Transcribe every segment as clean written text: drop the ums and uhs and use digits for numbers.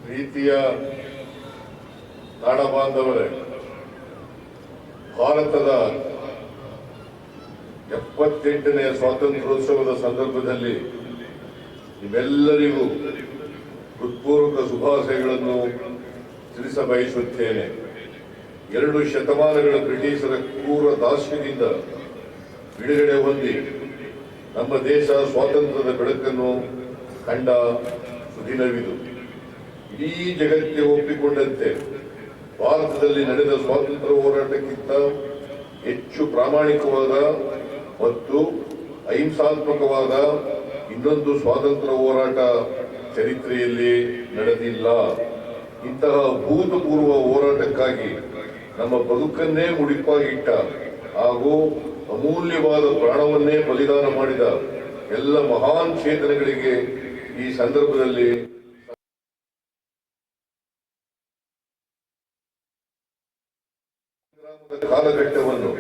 ಪ್ರೀತಿಯ ನಾಡ ಬಾಂಧವರೇ, ಭಾರತದ 78ನೇ ಸ್ವಾತಂತ್ರ್ಯೋತ್ಸವದ ಸಂದರ್ಭದಲ್ಲಿ ನಿಮ್ಮೆಲ್ಲರಿಗೂ ಹೃತ್ಪೂರ್ವಕ ಶುಭಾಶಯಗಳನ್ನು ತಿಳಿಸಬಯಸುತ್ತೇನೆ. 2 ಶತಮಾನಗಳ ಬ್ರಿಟಿಷರ ಕ್ರೂರ ದಾಸ್ಯದಿಂದ ಬಿಡುಗಡೆ ಹೊಂದಿ ನಮ್ಮ ದೇಶ ಸ್ವಾತಂತ್ರ್ಯದ ಬೆಳಕನ್ನು ಕಂಡ ಸುದಿನವಿದು. ಇಡೀ ಜಗತ್ತಿಗೆ ಒಪ್ಪಿಕೊಂಡಂತೆ ಭಾರತದಲ್ಲಿ ನಡೆದ ಸ್ವಾತಂತ್ರ್ಯ ಹೋರಾಟಕ್ಕಿಂತ ಹೆಚ್ಚು ಪ್ರಾಮಾಣಿಕವಾದ ಮತ್ತು ಅಹಿಂಸಾತ್ಮಕವಾದ ಇನ್ನೊಂದು ಸ್ವಾತಂತ್ರ್ಯ ಹೋರಾಟ ಚರಿತ್ರೆಯಲ್ಲಿ ನಡೆದಿಲ್ಲ. ಇಂತಹ ಭೂತಪೂರ್ವ ಹೋರಾಟಕ್ಕಾಗಿ ನಮ್ಮ ಬದುಕನ್ನೇ ಮುಡಿಪಾಗಿಟ್ಟ ಹಾಗೂ ಅಮೂಲ್ಯವಾದ ಪ್ರಾಣವನ್ನೇ ಬಲಿದಾನ ಮಾಡಿದ ಎಲ್ಲ ಮಹಾನ್ ಚೇತನಗಳಿಗೆ ಈ ಸಂದರ್ಭದಲ್ಲಿ ಕಾಲಘಟ್ಟವನ್ನು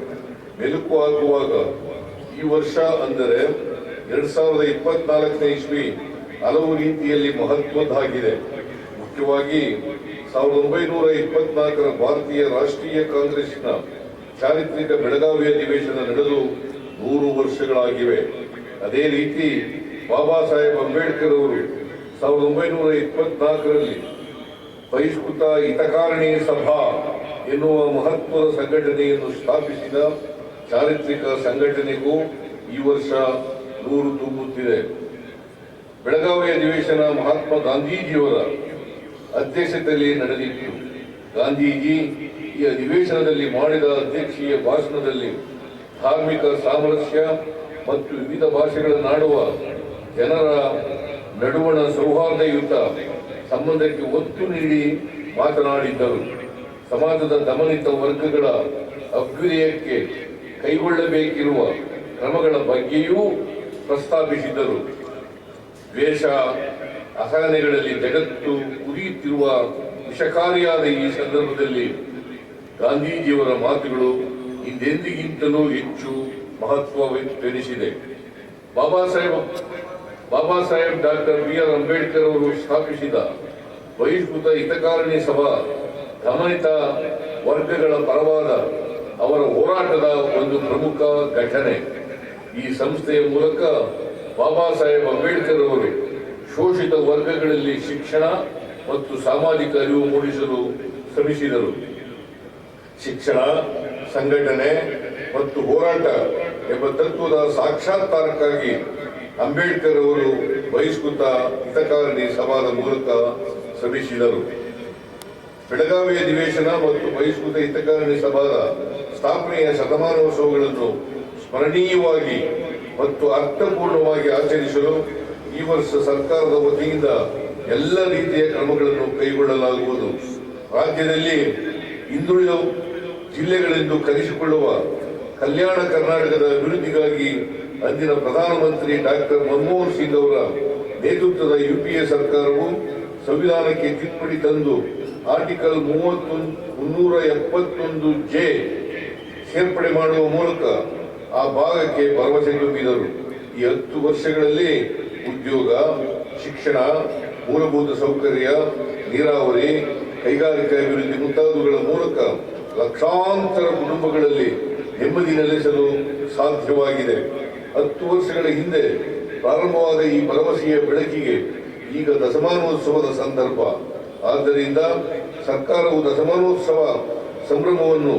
ಮೆಲುಕು ಹಾಕುವಾಗ ಈ ವರ್ಷ ಅಂದರೆ 2024ನೇ ಇಸ್ವಿ ಹಲವು ರೀತಿಯಲ್ಲಿ ಮಹತ್ವದ್ದಾಗಿದೆ. ಮುಖ್ಯವಾಗಿ 1924ರ ಭಾರತೀಯ ರಾಷ್ಟ್ರೀಯ ಕಾಂಗ್ರೆಸ್ನ ಚಾರಿತ್ರಿಕ ಬೆಳಗಾವಿ ಅಧಿವೇಶನ ನಡೆದು 100 ವರ್ಷಗಳಾಗಿವೆ. ಅದೇ ರೀತಿ ಬಾಬಾ ಸಾಹೇಬ್ ಅಂಬೇಡ್ಕರ್ ಅವರು 1924ರಲ್ಲಿ ಬಹಿಷ್ಕೃತ ಹಿತಕಾರಣಿ ಸಭಾ ಎನ್ನುವ ಮಹತ್ವದ ಸಂಘಟನೆಯನ್ನು ಸ್ಥಾಪಿಸಿದ ಚಾರಿತ್ರಿಕ ಸಂಘಟನೆಗೂ ಈ ವರ್ಷ 100 ತುಂಬುತ್ತಿದೆ. ಬೆಳಗಾವಿ ಅಧಿವೇಶನ ಮಹಾತ್ಮ ಗಾಂಧೀಜಿಯವರ ಅಧ್ಯಕ್ಷತೆಯಲ್ಲಿ ನಡೆದಿತ್ತು. ಗಾಂಧೀಜಿ ಈ ಅಧಿವೇಶನದಲ್ಲಿ ಮಾಡಿದ ಅಧ್ಯಕ್ಷೀಯ ಭಾಷಣದಲ್ಲಿ ಧಾರ್ಮಿಕ ಸಾಮರಸ್ಯ ಮತ್ತು ವಿವಿಧ ಭಾಷೆಗಳನ್ನಾಡುವ ಜನರ ನಡುವಣ ಸೌಹಾರ್ದಯುತ ಸಂಬಂಧಕ್ಕೆ ಒತ್ತು ನೀಡಿ ಮಾತನಾಡಿದ್ದರು. ಸಮಾಜದ ದಮನಿತ ವರ್ಗಗಳ ಅಭ್ಯುದಯಕ್ಕೆ ಕೈಗೊಳ್ಳಬೇಕಿರುವ ಕ್ರಮಗಳ ಬಗ್ಗೆಯೂ ಪ್ರಸ್ತಾಪಿಸಿದರು. ದ್ವೇಷ ಅಸಹನೆಗಳಲ್ಲಿ ಜಗತ್ತು ಉರಿಯುತ್ತಿರುವ ವಿಷಕಾರಿಯಾದ ಈ ಸಂದರ್ಭದಲ್ಲಿ ಗಾಂಧೀಜಿಯವರ ಮಾತುಗಳು ಹಿಂದೆಂದಿಗಿಂತಲೂ ಹೆಚ್ಚು ಮಹತ್ವವೆನಿಸಿದೆ. Baba Saheb doctor B R. ಅಂಬೇಡ್ಕರ್ ಅವರು ಸ್ಥಾಪಿಸಿದ ಬಹಿಷ್ಕೃತ ಹಿತಕಾರಣಿ ಸಭಾ ದಮನಿತ ವರ್ಗಗಳ ಪರವಾದ ಅವರ ಹೋರಾಟದ ಒಂದು ಪ್ರಮುಖ ಘಟನೆ. ಈ ಸಂಸ್ಥೆಯ ಮೂಲಕ ಬಾಬಾ ಸಾಹೇಬ್ ಅಂಬೇಡ್ಕರ್ ಅವರು ಶೋಷಿತ ವರ್ಗಗಳಲ್ಲಿ ಶಿಕ್ಷಣ ಮತ್ತು ಸಾಮಾಜಿಕ ಅರಿವು ಮೂಡಿಸಲು ಶ್ರಮಿಸಿದರು. ಶಿಕ್ಷಣ, ಸಂಘಟನೆ ಮತ್ತು ಹೋರಾಟ ಎಂಬ ತತ್ವದ ಸಾಕ್ಷಾತ್ಕಾರಕ್ಕಾಗಿ ಅಂಬೇಡ್ಕರ್ ಅವರು ಬಹಿಷ್ಕೃತ ಹಿತಕಾರಣಿ ಸಭಾದ ಮೂಲಕ ಶ್ರಮಿಸಿದರು. ಬೆಳಗಾವಿ ಅಧಿವೇಶನ ಮತ್ತು ಬಹಿಷ್ಕೃತ ಹಿತಕಾರಣಿ ಸಭಾದ ಸ್ಥಾಪನೆಯ ಶತಮಾನೋತ್ಸವಗಳನ್ನು ಸ್ಮರಣೀಯವಾಗಿ ಮತ್ತು ಅರ್ಥಪೂರ್ಣವಾಗಿ ಆಚರಿಸಲು ಈ ವರ್ಷ ಸರ್ಕಾರದ ವತಿಯಿಂದ ಎಲ್ಲ ರೀತಿಯ ಕ್ರಮಗಳನ್ನು ಕೈಗೊಳ್ಳಲಾಗುವುದು. ರಾಜ್ಯದಲ್ಲಿ ಹಿಂದುಳಿದ ಜಿಲ್ಲೆಗಳೆಂದು ಕರೆಸಿಕೊಳ್ಳುವ ಕಲ್ಯಾಣ ಕರ್ನಾಟಕದ ಅಭಿವೃದ್ಧಿಗಾಗಿ ಅಂದಿನ ಪ್ರಧಾನಮಂತ್ರಿ ಡಾಕ್ಟರ್ ಮನಮೋಹನ್ ಸಿಂಗ್ ಅವರ ನೇತೃತ್ವದ ಯುಪಿಎ ಸರ್ಕಾರವು ಸಂವಿಧಾನಕ್ಕೆ ತಿದ್ದುಪಡಿ ತಂದು ಆರ್ಟಿಕಲ್ 371(j) ಸೇರ್ಪಡೆ ಮಾಡುವ ಮೂಲಕ ಆ ಭಾಗಕ್ಕೆ ಭರವಸೆ ತುಂಬಿದರು. ಈ 10 ವರ್ಷಗಳಲ್ಲಿ ಉದ್ಯೋಗ, ಶಿಕ್ಷಣ, ಮೂಲಭೂತ ಸೌಕರ್ಯ, ನೀರಾವರಿ, ಕೈಗಾರಿಕಾ ಅಭಿವೃದ್ಧಿ ಮುಂತಾದವುಗಳ ಮೂಲಕ ಲಕ್ಷಾಂತರ ಕುಟುಂಬಗಳಲ್ಲಿ ನೆಮ್ಮದಿ ನೆಲೆಸಲು ಸಾಧ್ಯವಾಗಿದೆ. 10 ವರ್ಷಗಳ ಹಿಂದೆ ಪ್ರಾರಂಭವಾದ ಈ ಭರವಸೆಯ ಬೆಳಕಿಗೆ ಈಗ ದಶಮಾನೋತ್ಸವದ ಸಂದರ್ಭ. ಆದ್ದರಿಂದ ಸರ್ಕಾರವು ದಶಮಾನೋತ್ಸವ ಸಂಭ್ರಮವನ್ನು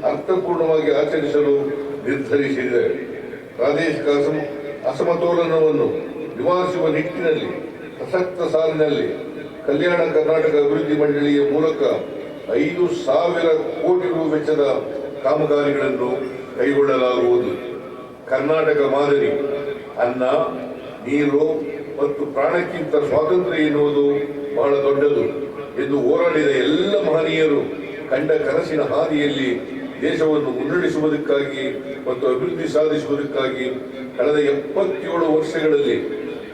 ಅರ್ಥಪೂರ್ಣವಾಗಿ ಆಚರಿಸಲು ನಿರ್ಧರಿಸಿದೆ. ಪ್ರಾದೇಶಿಕ ಅಸಮತೋಲನವನ್ನು ನಿವಾರಿಸುವ ನಿಟ್ಟಿನಲ್ಲಿ ಪ್ರಸಕ್ತ ಸಾಲಿನಲ್ಲಿ ಕಲ್ಯಾಣ ಕರ್ನಾಟಕ ಅಭಿವೃದ್ಧಿ ಮಂಡಳಿಯ ಮೂಲಕ 5,000 ಕೋಟಿ ರು ವೆಚ್ಚದ ಕಾಮಗಾರಿಗಳನ್ನು ಕೈಗೊಳ್ಳಲಾಗುವುದು. ಕರ್ನಾಟಕ ಮಾದರಿ ಅನ್ನ, ನೀರು ಮತ್ತು ಪ್ರಾಣಕ್ಕಿಂತ ಸ್ವಾತಂತ್ರ್ಯ ಎನ್ನುವುದು ಬಹಳ ದೊಡ್ಡದು ಎಂದು ಹೋರಾಡಿದ ಎಲ್ಲ ಮಹನೀಯರು ಕಂಡ ಕನಸಿನ ಹಾದಿಯಲ್ಲಿ ದೇಶವನ್ನು ಮುನ್ನಡೆಸುವುದಕ್ಕಾಗಿ ಮತ್ತು ಅಭಿವೃದ್ಧಿ ಸಾಧಿಸುವುದಕ್ಕಾಗಿ ಕಳೆದ 77 ವರ್ಷಗಳಲ್ಲಿ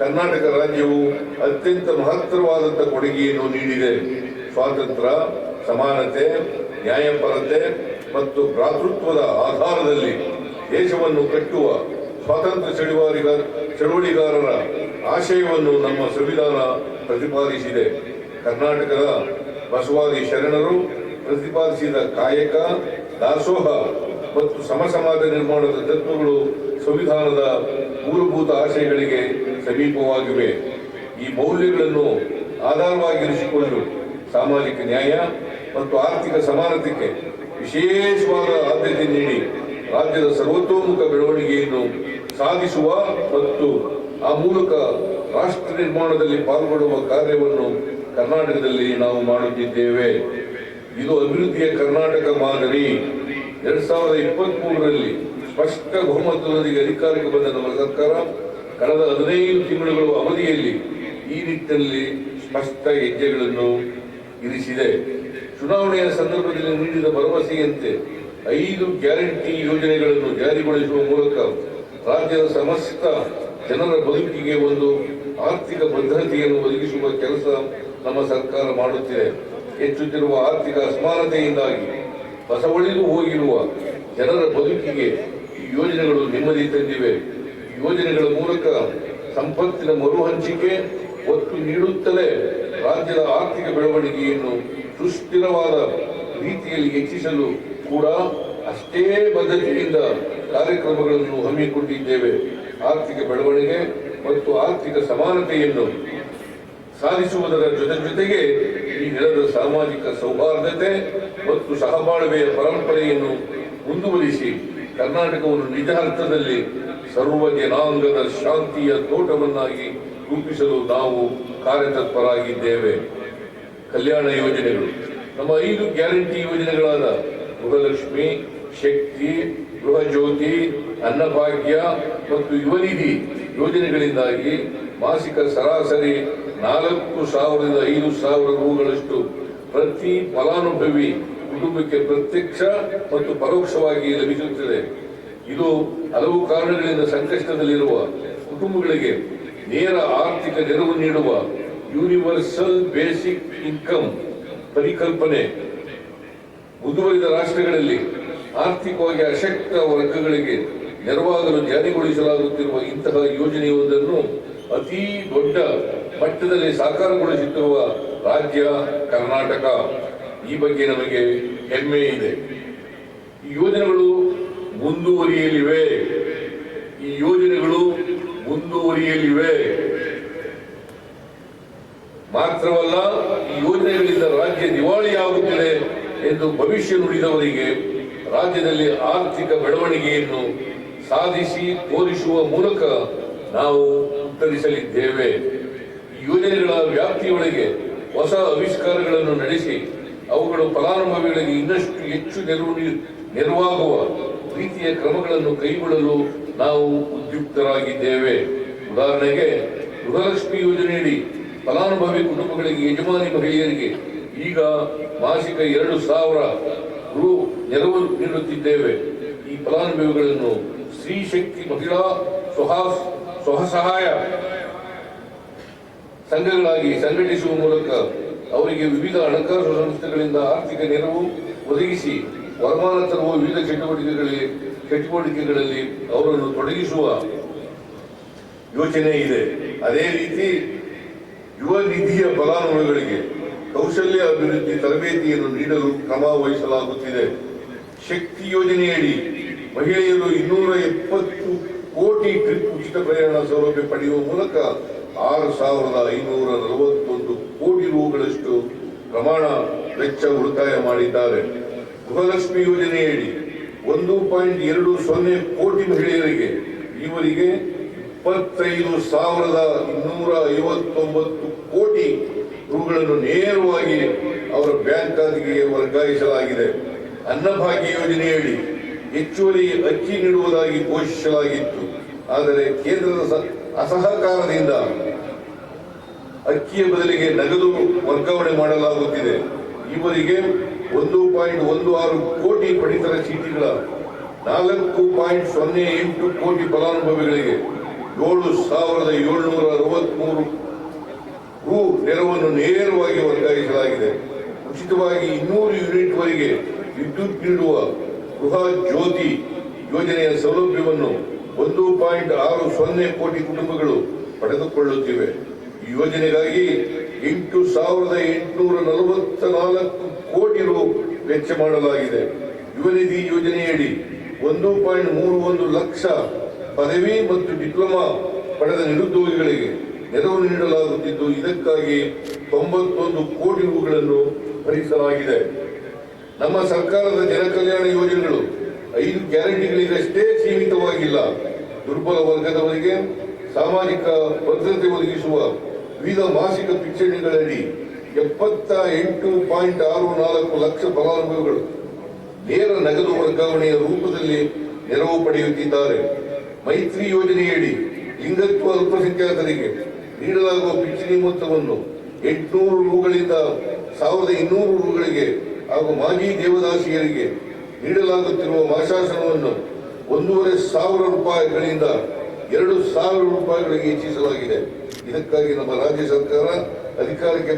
ಕರ್ನಾಟಕ ರಾಜ್ಯವು ಅತ್ಯಂತ ಮಹತ್ತರವಾದಂಥ ಕೊಡುಗೆಯನ್ನು ನೀಡಿದೆ. ಸ್ವಾತಂತ್ರ್ಯ, ಸಮಾನತೆ, ನ್ಯಾಯಪರತೆ ಮತ್ತು ಭ್ರಾತೃತ್ವದ ಆಧಾರದಲ್ಲಿ ದೇಶವನ್ನು ಕಟ್ಟುವ ಸ್ವಾತಂತ್ರ್ಯ ಚಳುವಳಿಗಾರರ ಆಶಯವನ್ನು ನಮ್ಮ ಸಂವಿಧಾನ ಪ್ರತಿಪಾದಿಸಿದೆ. ಕರ್ನಾಟಕದ ಬಸವಾದಿ ಶರಣರು ಪ್ರತಿಪಾದಿಸಿದ ಕಾಯಕ, ದಾಸೋಹ ಮತ್ತು ಸಮಸಮಾಜ ನಿರ್ಮಾಣದ ತತ್ವಗಳು ಸಂವಿಧಾನದ ಮೂಲಭೂತ ಆಶಯಗಳಿಗೆ ಸಮೀಪವಾಗಿವೆ. ಈ ಮೌಲ್ಯಗಳನ್ನು ಆಧಾರವಾಗಿರಿಸಿಕೊಂಡು ಸಾಮಾಜಿಕ ನ್ಯಾಯ ಮತ್ತು ಆರ್ಥಿಕ ಸಮಾನತೆಗೆ ವಿಶೇಷವಾದ ಆದ್ಯತೆ ನೀಡಿ ರಾಜ್ಯದ ಸರ್ವತೋಮುಖ ಬೆಳವಣಿಗೆಯನ್ನು ಸಾಧಿಸುವ ಮತ್ತು ಆ ಮೂಲಕ ರಾಷ್ಟ್ರ ನಿರ್ಮಾಣದಲ್ಲಿ ಪಾಲ್ಗೊಳ್ಳುವ ಕಾರ್ಯವನ್ನು ಕರ್ನಾಟಕದಲ್ಲಿ ನಾವು ಮಾಡುತ್ತಿದ್ದೇವೆ. ಇದು ಅಭಿವೃದ್ಧಿಯ ಕರ್ನಾಟಕ ಮಾದರಿ. 2023ರಲ್ಲಿ ಸ್ಪಷ್ಟ ಬಹುಮತದೊಂದಿಗೆ ಅಧಿಕಾರಕ್ಕೆ ಬಂದ ನಮ್ಮ ಸರ್ಕಾರ ಕಳೆದ 15 ತಿಂಗಳುಗಳ ಅವಧಿಯಲ್ಲಿ ಈ ನಿಟ್ಟಿನಲ್ಲಿ ಸ್ಪಷ್ಟ ಹೆಜ್ಜೆಗಳನ್ನು ಇರಿಸಿದೆ. ಚುನಾವಣೆಯ ಸಂದರ್ಭದಲ್ಲಿ ನೀಡಿದ ಭರವಸೆಯಂತೆ 5 ಗ್ಯಾರಂಟಿ ಯೋಜನೆಗಳನ್ನು ಜಾರಿಗೊಳಿಸುವ ಮೂಲಕ ರಾಜ್ಯದ ಸಮಸ್ತ ಜನರ ಬದುಕಿಗೆ ಒಂದು ಆರ್ಥಿಕ ಭದ್ರತೆಯನ್ನು ಒದಗಿಸುವ ಕೆಲಸ ನಮ್ಮ ಸರ್ಕಾರ ಮಾಡುತ್ತಿದೆ. ಹೆಚ್ಚುತ್ತಿರುವ ಆರ್ಥಿಕ ಅಸಮಾನತೆಯಿಂದಾಗಿ ಬಸವಳಿದು ಹೋಗಿರುವ ಜನರ ಬದುಕಿಗೆ ಈ ಯೋಜನೆಗಳು ನೆಮ್ಮದಿ ತಂದಿವೆ. ಯೋಜನೆಗಳ ಮೂಲಕ ಸಂಪತ್ತಿನ ಮರುಹಂಚಿಕೆ ಒತ್ತು ನೀಡುತ್ತಲೇ ರಾಜ್ಯದ ಆರ್ಥಿಕ ಬೆಳವಣಿಗೆಯನ್ನು ಸುಸ್ಥಿರವಾದ ರೀತಿಯಲ್ಲಿ ಹೆಚ್ಚಿಸಲು ಕೂಡ ಅಷ್ಟೇ ಬದ್ಧತೆಯಿಂದ ಕಾರ್ಯಕ್ರಮಗಳನ್ನು ಹಮ್ಮಿಕೊಂಡಿದ್ದೇವೆ. ಆರ್ಥಿಕ ಬೆಳವಣಿಗೆ ಮತ್ತು ಆರ್ಥಿಕ ಸಮಾನತೆಯನ್ನು ಸಾಧಿಸುವುದರ ಜೊತೆಗೆ ಈ ನೆಲದ ಸಾಮಾಜಿಕ ಸೌಹಾರ್ದತೆ ಮತ್ತು ಸಹಬಾಳ್ವೆಯ ಪರಂಪರೆಯನ್ನು ಮುಂದುವರಿಸಿ ಕರ್ನಾಟಕವನ್ನು ನಿಜ ಅರ್ಥದಲ್ಲಿ ಸರ್ವ ಜನಾಂಗದ ಶಾಂತಿಯ ತೋಟವನ್ನಾಗಿ ರೂಪಿಸಲು ನಾವು ಕಾರ್ಯತತ್ಪರಾಗಿದ್ದೇವೆ. ಕಲ್ಯಾಣ ಯೋಜನೆಗಳು. ನಮ್ಮ 5 ಗ್ಯಾರಂಟಿ ಯೋಜನೆಗಳಾದ ಗೃಹಲಕ್ಷ್ಮಿ, ಶಕ್ತಿ, ಗೃಹ ಜ್ಯೋತಿ, ಅನ್ನಭಾಗ್ಯ ಮತ್ತು ಯುವನಿಧಿ ಯೋಜನೆಗಳಿಂದಾಗಿ ಮಾಸಿಕ ಸರಾಸರಿ 4,000ರಿಂದ 5,000 ರೂಗಳಷ್ಟು ಪ್ರತಿ ಫಲಾನುಭವಿ ಕುಟುಂಬಕ್ಕೆ ಪ್ರತ್ಯಕ್ಷ ಮತ್ತು ಪರೋಕ್ಷವಾಗಿ ಲಭಿಸುತ್ತದೆ. ಇದು ಹಲವು ಕಾರಣಗಳಿಂದ ಸಂಕಷ್ಟದಲ್ಲಿರುವ ಕುಟುಂಬಗಳಿಗೆ ನೇರ ಆರ್ಥಿಕ ನೆರವು ನೀಡುವ ಯೂನಿವರ್ಸಲ್ ಬೇಸಿಕ್ ಇನ್ಕಮ್ ಪರಿಕಲ್ಪನೆ. ಮುಂದುವರಿದ ರಾಷ್ಟ್ರಗಳಲ್ಲಿ ಆರ್ಥಿಕವಾಗಿ ಅಶಕ್ತ ವರ್ಗಗಳಿಗೆ ನೆರವಾಗಲು ಜಾರಿಗೊಳಿಸಲಾಗುತ್ತಿರುವ ಇಂತಹ ಯೋಜನೆಯೊಂದನ್ನು ಅತಿ ದೊಡ್ಡ ಮಟ್ಟದಲ್ಲಿ ಸಾಕಾರಗೊಳಿಸುತ್ತಿರುವ ರಾಜ್ಯ ಕರ್ನಾಟಕ. ಈ ಬಗ್ಗೆ ನಮಗೆ ಹೆಮ್ಮೆ ಇದೆ. ಈ ಯೋಜನೆಗಳು ಮುಂದುವರಿಯಲಿವೆ. ಮಾತ್ರವಲ್ಲ, ಈ ಯೋಜನೆಗಳಿಂದ ರಾಜ್ಯ ದಿವಾಳಿಯಾಗುತ್ತಿದೆ ಎಂದು ಭವಿಷ್ಯ ನುಡಿದವರಿಗೆ ರಾಜ್ಯದಲ್ಲಿ ಆರ್ಥಿಕ ಬೆಳವಣಿಗೆಯನ್ನು ಸಾಧಿಸಿ ತೋರಿಸುವ ಮೂಲಕ ನಾವು ಉತ್ತರಿಸಲಿದ್ದೇವೆ. ಈ ಯೋಜನೆಗಳ ವ್ಯಾಪ್ತಿಯೊಳಗೆ ಹೊಸ ಆವಿಷ್ಕಾರಗಳನ್ನು ನಡೆಸಿ ಅವುಗಳು ಫಲಾನುಭವಿಗಳಿಗೆ ಇನ್ನಷ್ಟು ಹೆಚ್ಚು ನೆರವಾಗುವ ರೀತಿಯ ಕ್ರಮಗಳನ್ನು ಕೈಗೊಳ್ಳಲು ನಾವು ಉದ್ಯುಕ್ತರಾಗಿದ್ದೇವೆ. ಉದಾಹರಣೆಗೆ, ಗೃಹಲಕ್ಷ್ಮಿ ಯೋಜನೆಯಡಿ ಫಲಾನುಭವಿ ಕುಟುಂಬಗಳಿಗೆ ಯಜಮಾನಿ ಮಹಿಳೆಯರಿಗೆ ಈಗ ಮಾಸಿಕ 2,000 ರು ನೆರವು ನೀಡುತ್ತಿದ್ದೇವೆ. ಈ ಫಲಾನುಭವಿಗಳನ್ನು ಸ್ತ್ರೀ ಶಕ್ತಿ ಮಹಿಳಾ ಸ್ವಸಹಾಯ ಸಂಘಗಳಾಗಿ ಸಂಘಟಿಸುವ ಮೂಲಕ ಅವರಿಗೆ ವಿವಿಧ ಹಣಕಾಸು ಸಂಸ್ಥೆಗಳಿಂದ ಆರ್ಥಿಕ ನೆರವು ಒದಗಿಸಿ ವರಮಾನ ತರುವ ವಿವಿಧ ಚಟುವಟಿಕೆಗಳಲ್ಲಿ ಅವರನ್ನು ತೊಡಗಿಸುವ ಯೋಚನೆ ಇದೆ. ಅದೇ ರೀತಿ ಯುವ ನಿಧಿಯ ಫಲಾನುಭವಿಗಳಿಗೆ ಕೌಶಲ್ಯ ಅಭಿವೃದ್ಧಿ ತರಬೇತಿಯನ್ನು ನೀಡಲು ಕ್ರಮ ವಹಿಸಲಾಗುತ್ತಿದೆ. ಶಕ್ತಿ ಯೋಜನೆಯಡಿ ಮಹಿಳೆಯರು 270 ಕೋಟಿ ಟ್ರಿಪ್ ಉಚಿತ ಪ್ರಯಾಣ ಸೌಲಭ್ಯ ಪಡೆಯುವ ಮೂಲಕ 6,541 ಕೋಟಿ ರೂಗಳಷ್ಟು ಪ್ರಮಾಣ ವೆಚ್ಚ ಉಳಿತಾಯ ಮಾಡಿದ್ದಾರೆ. ಗೃಹಲಕ್ಷ್ಮಿ ಯೋಜನೆಯಡಿ 1.20 ಕೋಟಿ ಮಹಿಳೆಯರಿಗೆ ಈವರೆಗೆ 25,259 ಕೋಟಿ ರೂಗಳನ್ನು ನೇರವಾಗಿ ಅವರ ಬ್ಯಾಂಕ್ ಖಾತೆಗೆ ವರ್ಗಾಯಿಸಲಾಗಿದೆ. ಅನ್ನಭಾಗ್ಯ ಯೋಜನೆಯಡಿ ಹೆಚ್ಚುವರಿ ಅಕ್ಕಿ ನೀಡುವುದಾಗಿ ಘೋಷಿಸಲಾಗಿತ್ತು. ಆದರೆ ಕೇಂದ್ರದ ಅಸಹಕಾರದಿಂದ ಅಕ್ಕಿಯ ಬದಲಿಗೆ ನಗದು ವರ್ಗಾವಣೆ ಮಾಡಲಾಗುತ್ತಿದೆ. ಈವರೆಗೆ 1.16 ಕೋಟಿ ಪಡಿತರ ಚೀಟಿಗಳ 4.08 ಕೋಟಿ ಫಲಾನುಭವಿಗಳಿಗೆ 7,763 ರು ನೆರವನ್ನು ನೇರವಾಗಿ ವರ್ಗಾಯಿಸಲಾಗಿದೆ. ಉಚಿತವಾಗಿ 200 ಯೂನಿಟ್ ವರೆಗೆ ವಿದ್ಯುತ್ ನೀಡುವ ಗೃಹ ಜ್ಯೋತಿ ಯೋಜನೆಯ ಸೌಲಭ್ಯವನ್ನು 1.60 ಕೋಟಿ ಕುಟುಂಬಗಳು ಪಡೆದುಕೊಳ್ಳುತ್ತಿವೆ. ಈ ಯೋಜನೆಗಾಗಿ 8,844 ಕೋಟಿ ರು ವೆಚ್ಚ ಮಾಡಲಾಗಿದೆ. ಯುವ ನಿಧಿ ಯೋಜನೆಯಡಿ 1.31 ಲಕ್ಷ ಪದವಿ ಮತ್ತು ಡಿಪ್ಲೊಮಾ ಪಡೆದ ನಿರುದ್ಯೋಗಿಗಳಿಗೆ ನೆರವು ನೀಡಲಾಗುತ್ತಿದ್ದು, ಇದಕ್ಕಾಗಿ 91 ಕೋಟಿ ರುಗಳನ್ನು ಭರಿಸಲಾಗಿದೆ. ನಮ್ಮ ಸರ್ಕಾರದ ಜನಕಲ್ಯಾಣ ಯೋಜನೆಗಳು 5 ಗ್ಯಾರಂಟಿಗಳಿಗಷ್ಟೇ ಸೀಮಿತವಾಗಿಲ್ಲ. ದುರ್ಬಲ ವರ್ಗದವರಿಗೆ ಸಾಮಾಜಿಕ ಭದ್ರತೆ ಒದಗಿಸುವ ವಿವಿಧ ಮಾಸಿಕ ಪಿಂಚಣಿಗಳಡಿ 78.64 ಲಕ್ಷ ಫಲಾನುಭವಿಗಳು ನೇರ ನಗದು ವರ್ಗಾವಣೆಯ ರೂಪದಲ್ಲಿ ನೆರವು ಪಡೆಯುತ್ತಿದ್ದಾರೆ. ಮೈತ್ರಿ ಯೋಜನೆಯಡಿ ಲಿಂಗತ್ವ ಅಲ್ಪಸಂಖ್ಯಾತರಿಗೆ ನೀಡಲಾಗುವ ಪಿಂಚಣಿ ಮೊತ್ತವನ್ನು 800 ರುಗಳಿಂದ 1,200 ರುಗಳಿಗೆ ಹಾಗೂ ಮಾಜಿ ದೇವದಾಸಿಯರಿಗೆ ನೀಡಲಾಗುತ್ತಿರುವ ಮಾಸಾಸನವನ್ನು 1,500 ರೂಪಾಯಿಗಳಿಂದ 2,000 ರೂಪಾಯಿಗಳಿಗೆ ಹೆಚ್ಚಿಸಲಾಗಿದೆ. ಇದಕ್ಕಾಗಿ ನಮ್ಮ ರಾಜ್ಯ ಸರ್ಕಾರ ಅಧಿಕಾರಕ್ಕೆ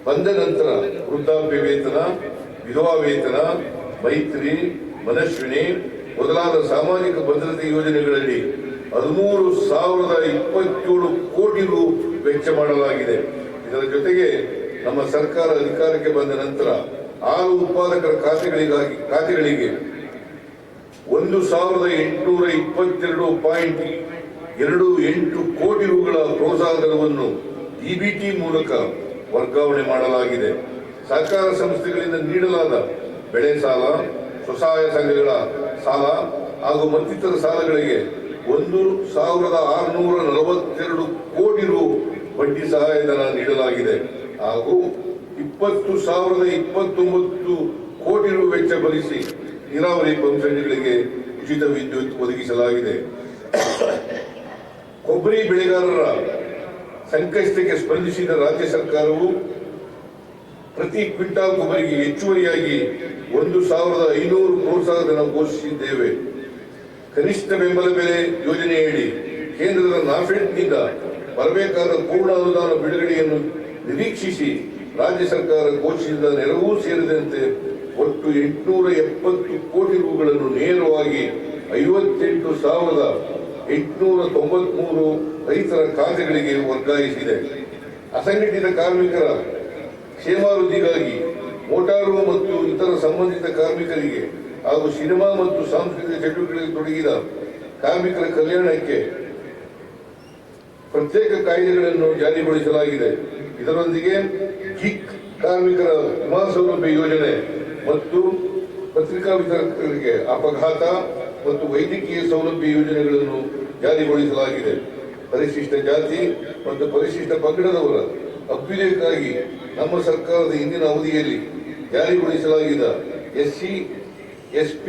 ಬಂದ ನಂತರ ವೃದ್ಧಾಪ್ಯ ವೇತನ, ವಿಧವಾ ವೇತನ, ಮೈತ್ರಿ, ಮನಸ್ವಿನಿ ಮೊದಲಾದ ಸಾಮಾಜಿಕ ಭದ್ರತೆ ಯೋಜನೆಗಳಲ್ಲಿ 13,027 ಕೋಟಿ ರು ವೆಚ್ಚ ಮಾಡಲಾಗಿದೆ. ಇದರ ಜೊತೆಗೆ ನಮ್ಮ ಸರ್ಕಾರ ಅಧಿಕಾರಕ್ಕೆ ಬಂದ ನಂತರ 6 ಉತ್ಪಾದಕರ ಖಾತೆಗಳಿಗೆ 1,822.28 ಕೋಟಿ ರುಗಳ ಪ್ರೋತ್ಸಾಹಧನವನ್ನು ಇಬಿಟಿ ಮೂಲಕ ವರ್ಗಾವಣೆ ಮಾಡಲಾಗಿದೆ. ಸಹಕಾರ ಸಂಸ್ಥೆಗಳಿಂದ ನೀಡಲಾದ ಬೆಳೆ ಸಾಲ, ಸ್ವಸಹಾಯ ಸಂಘಗಳ ಸಾಲ ಹಾಗೂ ಮತ್ತಿತರ ಸಾಲಗಳಿಗೆ 1,642 ಕೋಟಿ ರು ಬಡ್ಡಿ ಸಹಾಯಧನ ನೀಡಲಾಗಿದೆ ಹಾಗೂ 20,029 ಕೋಟಿ ರು ವೆಚ್ಚ ಭರಿಸಿ ನೀರಾವರಿ ಪಂಪ್ಸೆಟ್ಗಳಿಗೆ ಉಚಿತ ವಿದ್ಯುತ್ ಒದಗಿಸಲಾಗಿದೆ. ಕೊಬ್ಬರಿ ಬೆಳೆಗಾರರ ಸಂಕಷ್ಟಕ್ಕೆ ಸ್ಪಂದಿಸಿದ ರಾಜ್ಯ ಸರ್ಕಾರವು ಪ್ರತಿ ಕ್ವಿಂಟಾಲ್ ಕೊಬ್ಬರಿಗೆ ಹೆಚ್ಚುವರಿಯಾಗಿ 1,500 ಪ್ರೋತ್ಸಾಹಧನ ಘೋಷಿಸಿದ್ದೇವೆ. ಕನಿಷ್ಠ ಬೆಂಬಲ ಬೆಲೆ ಯೋಜನೆಯಡಿ ಕೇಂದ್ರದ ನಾಫೆಡ್ನಿಂದ ಬರಬೇಕಾದ ಪೂರ್ಣ ಅನುದಾನ ಬಿಡುಗಡೆಯನ್ನು ನಿರೀಕ್ಷಿಸಿ ರಾಜ್ಯ ಸರ್ಕಾರ ಘೋಷಿಸಿದ ನೆರವು ಸೇರಿದಂತೆ ಒಟ್ಟು 870 ಕೋಟಿ ರುಗಳನ್ನು ನೇರವಾಗಿ 58,893 ರೈತರ ಖಾತೆಗಳಿಗೆ ವರ್ಗಾಯಿಸಿದೆ. ಅಸಂಘಟಿತ ಕಾರ್ಮಿಕರ ಕ್ಷೇಮಾಭಿವೃದ್ಧಿಗಾಗಿ ಮೋಟಾರು ಮತ್ತು ಇತರ ಸಂಬಂಧಿತ ಕಾರ್ಮಿಕರಿಗೆ ಹಾಗೂ ಸಿನಿಮಾ ಮತ್ತು ಸಾಂಸ್ಕೃತಿಕ ಚಟುವಟಿಕೆಗಳಲ್ಲಿ ತೊಡಗಿದ ಕಾರ್ಮಿಕರ ಕಲ್ಯಾಣಕ್ಕೆ ಪ್ರತ್ಯೇಕ ಕಾಯ್ದೆಗಳನ್ನು ಜಾರಿಗೊಳಿಸಲಾಗಿದೆ. ಇದರೊಂದಿಗೆ ಗಿಗ್ ಕಾರ್ಮಿಕರ ವಿಮಾ ಸೌಲಭ್ಯ ಯೋಜನೆ ಮತ್ತು ಪತ್ರಿಕಾ ವಿತರಕರಿಗೆ ಅಪಘಾತ ಮತ್ತು ವೈದ್ಯಕೀಯ ಸೌಲಭ್ಯ ಯೋಜನೆಗಳನ್ನು ಜಾರಿಗೊಳಿಸಲಾಗಿದೆ. ಪರಿಶಿಷ್ಟ ಜಾತಿ ಮತ್ತು ಪರಿಶಿಷ್ಟ ಪಂಗಡದವರ ಅಭ್ಯುದಯಕ್ಕಾಗಿ ನಮ್ಮ ಸರ್ಕಾರದ ಹಿಂದಿನ ಅವಧಿಯಲ್ಲಿ ಜಾರಿಗೊಳಿಸಲಾಗಿದ್ದ SC, SP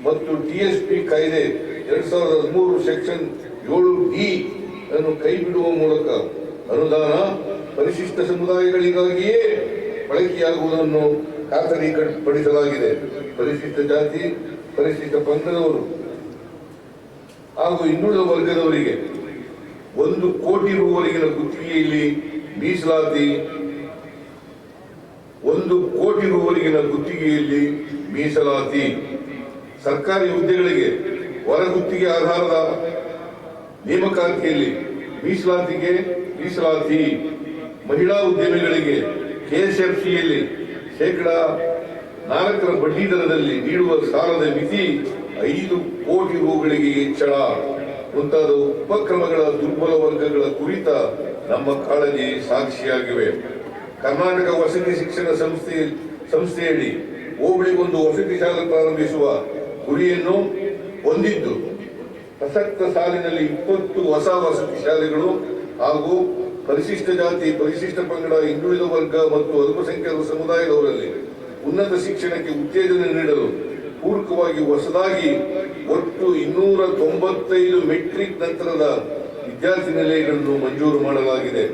ಮತ್ತು TSP ಕಾಯ್ದೆ 2013 ಸೆಕ್ಷನ್ 7D ಅನ್ನು ಕೈಬಿಡುವ ಮೂಲಕ ಅನುದಾನ ಪರಿಶಿಷ್ಟ ಸಮುದಾಯಗಳಿಗಾಗಿಯೇ ಬಳಕೆಯಾಗುವುದನ್ನು ಖಾತರಿಪಡಿಸಲಾಗಿದೆ. ಪರಿಶಿಷ್ಟ ಜಾತಿ, ಪರಿಶಿಷ್ಟ ಪಂಗಡದವರು ಹಾಗೂ ಇನ್ನುಳಿದ ವರ್ಗದವರಿಗೆ 1 ಕೋಟಿ ರುವರೆಗಿನ ಗುತ್ತಿಗೆಯಲ್ಲಿ ಮೀಸಲಾತಿ 1 ಕೋಟಿ ರುವರೆಗಿನ ಗುತ್ತಿಗೆಯಲ್ಲಿ ಮೀಸಲಾತಿ. ಸರ್ಕಾರಿ ಹುದ್ದೆಗಳಿಗೆ ಹೊರಗುತ್ತಿಗೆ ಆಧಾರದ ನೇಮಕಾತಿಯಲ್ಲಿ ಮೀಸಲಾತಿ. ಮಹಿಳಾ ಉದ್ಯಮಿಗಳಿಗೆ KSFCಯಲ್ಲಿ 4% ಬಡ್ಡಿ ದರದಲ್ಲಿ ನೀಡುವ ಸಾಲದ ಮಿತಿ 5 ಕೋಟಿ ರುಗಳಿಗೆ ಹೆಚ್ಚಳ ಮುಂತಾದ ಉಪಕ್ರಮಗಳ ದುರ್ಬಲ ವರ್ಗಗಳ ಕುರಿತ ನಮ್ಮ ಕಾಳಜಿ ಸಾಕ್ಷಿಯಾಗಿವೆ. ಕರ್ನಾಟಕ ವಸತಿ ಶಿಕ್ಷಣ ಸಂಸ್ಥೆಯಡಿ ಹೋಬಳಿಗೊಂದು ವಸತಿ ಶಾಲೆ ಪ್ರಾರಂಭಿಸುವ ಗುರಿಯನ್ನು ಹೊಂದಿದ್ದು, ಪ್ರಸಕ್ತ ಸಾಲಿನಲ್ಲಿ 20 ಹೊಸ ವಸತಿ ಶಾಲೆಗಳು ಹಾಗೂ ಪರಿಶಿಷ್ಟ ಜಾತಿ, ಪರಿಶಿಷ್ಟ ಪಂಗಡ, ಹಿಂದುಳಿದ ವರ್ಗ ಮತ್ತು ಅಲ್ಪಸಂಖ್ಯಾತ ಸಮುದಾಯದವರಲ್ಲಿ ಉನ್ನತ ಶಿಕ್ಷಣಕ್ಕೆ ಉತ್ತೇಜನ ನೀಡಲು ಪೂರಕವಾಗಿ ಹೊಸದಾಗಿ ಒಟ್ಟು 295 ಮೆಟ್ರಿಕ್ ನಂತರದ ವಿದ್ಯಾರ್ಥಿ ನಿಲಯಗಳನ್ನು ಮಂಜೂರು ಮಾಡಲಾಗಿದೆ.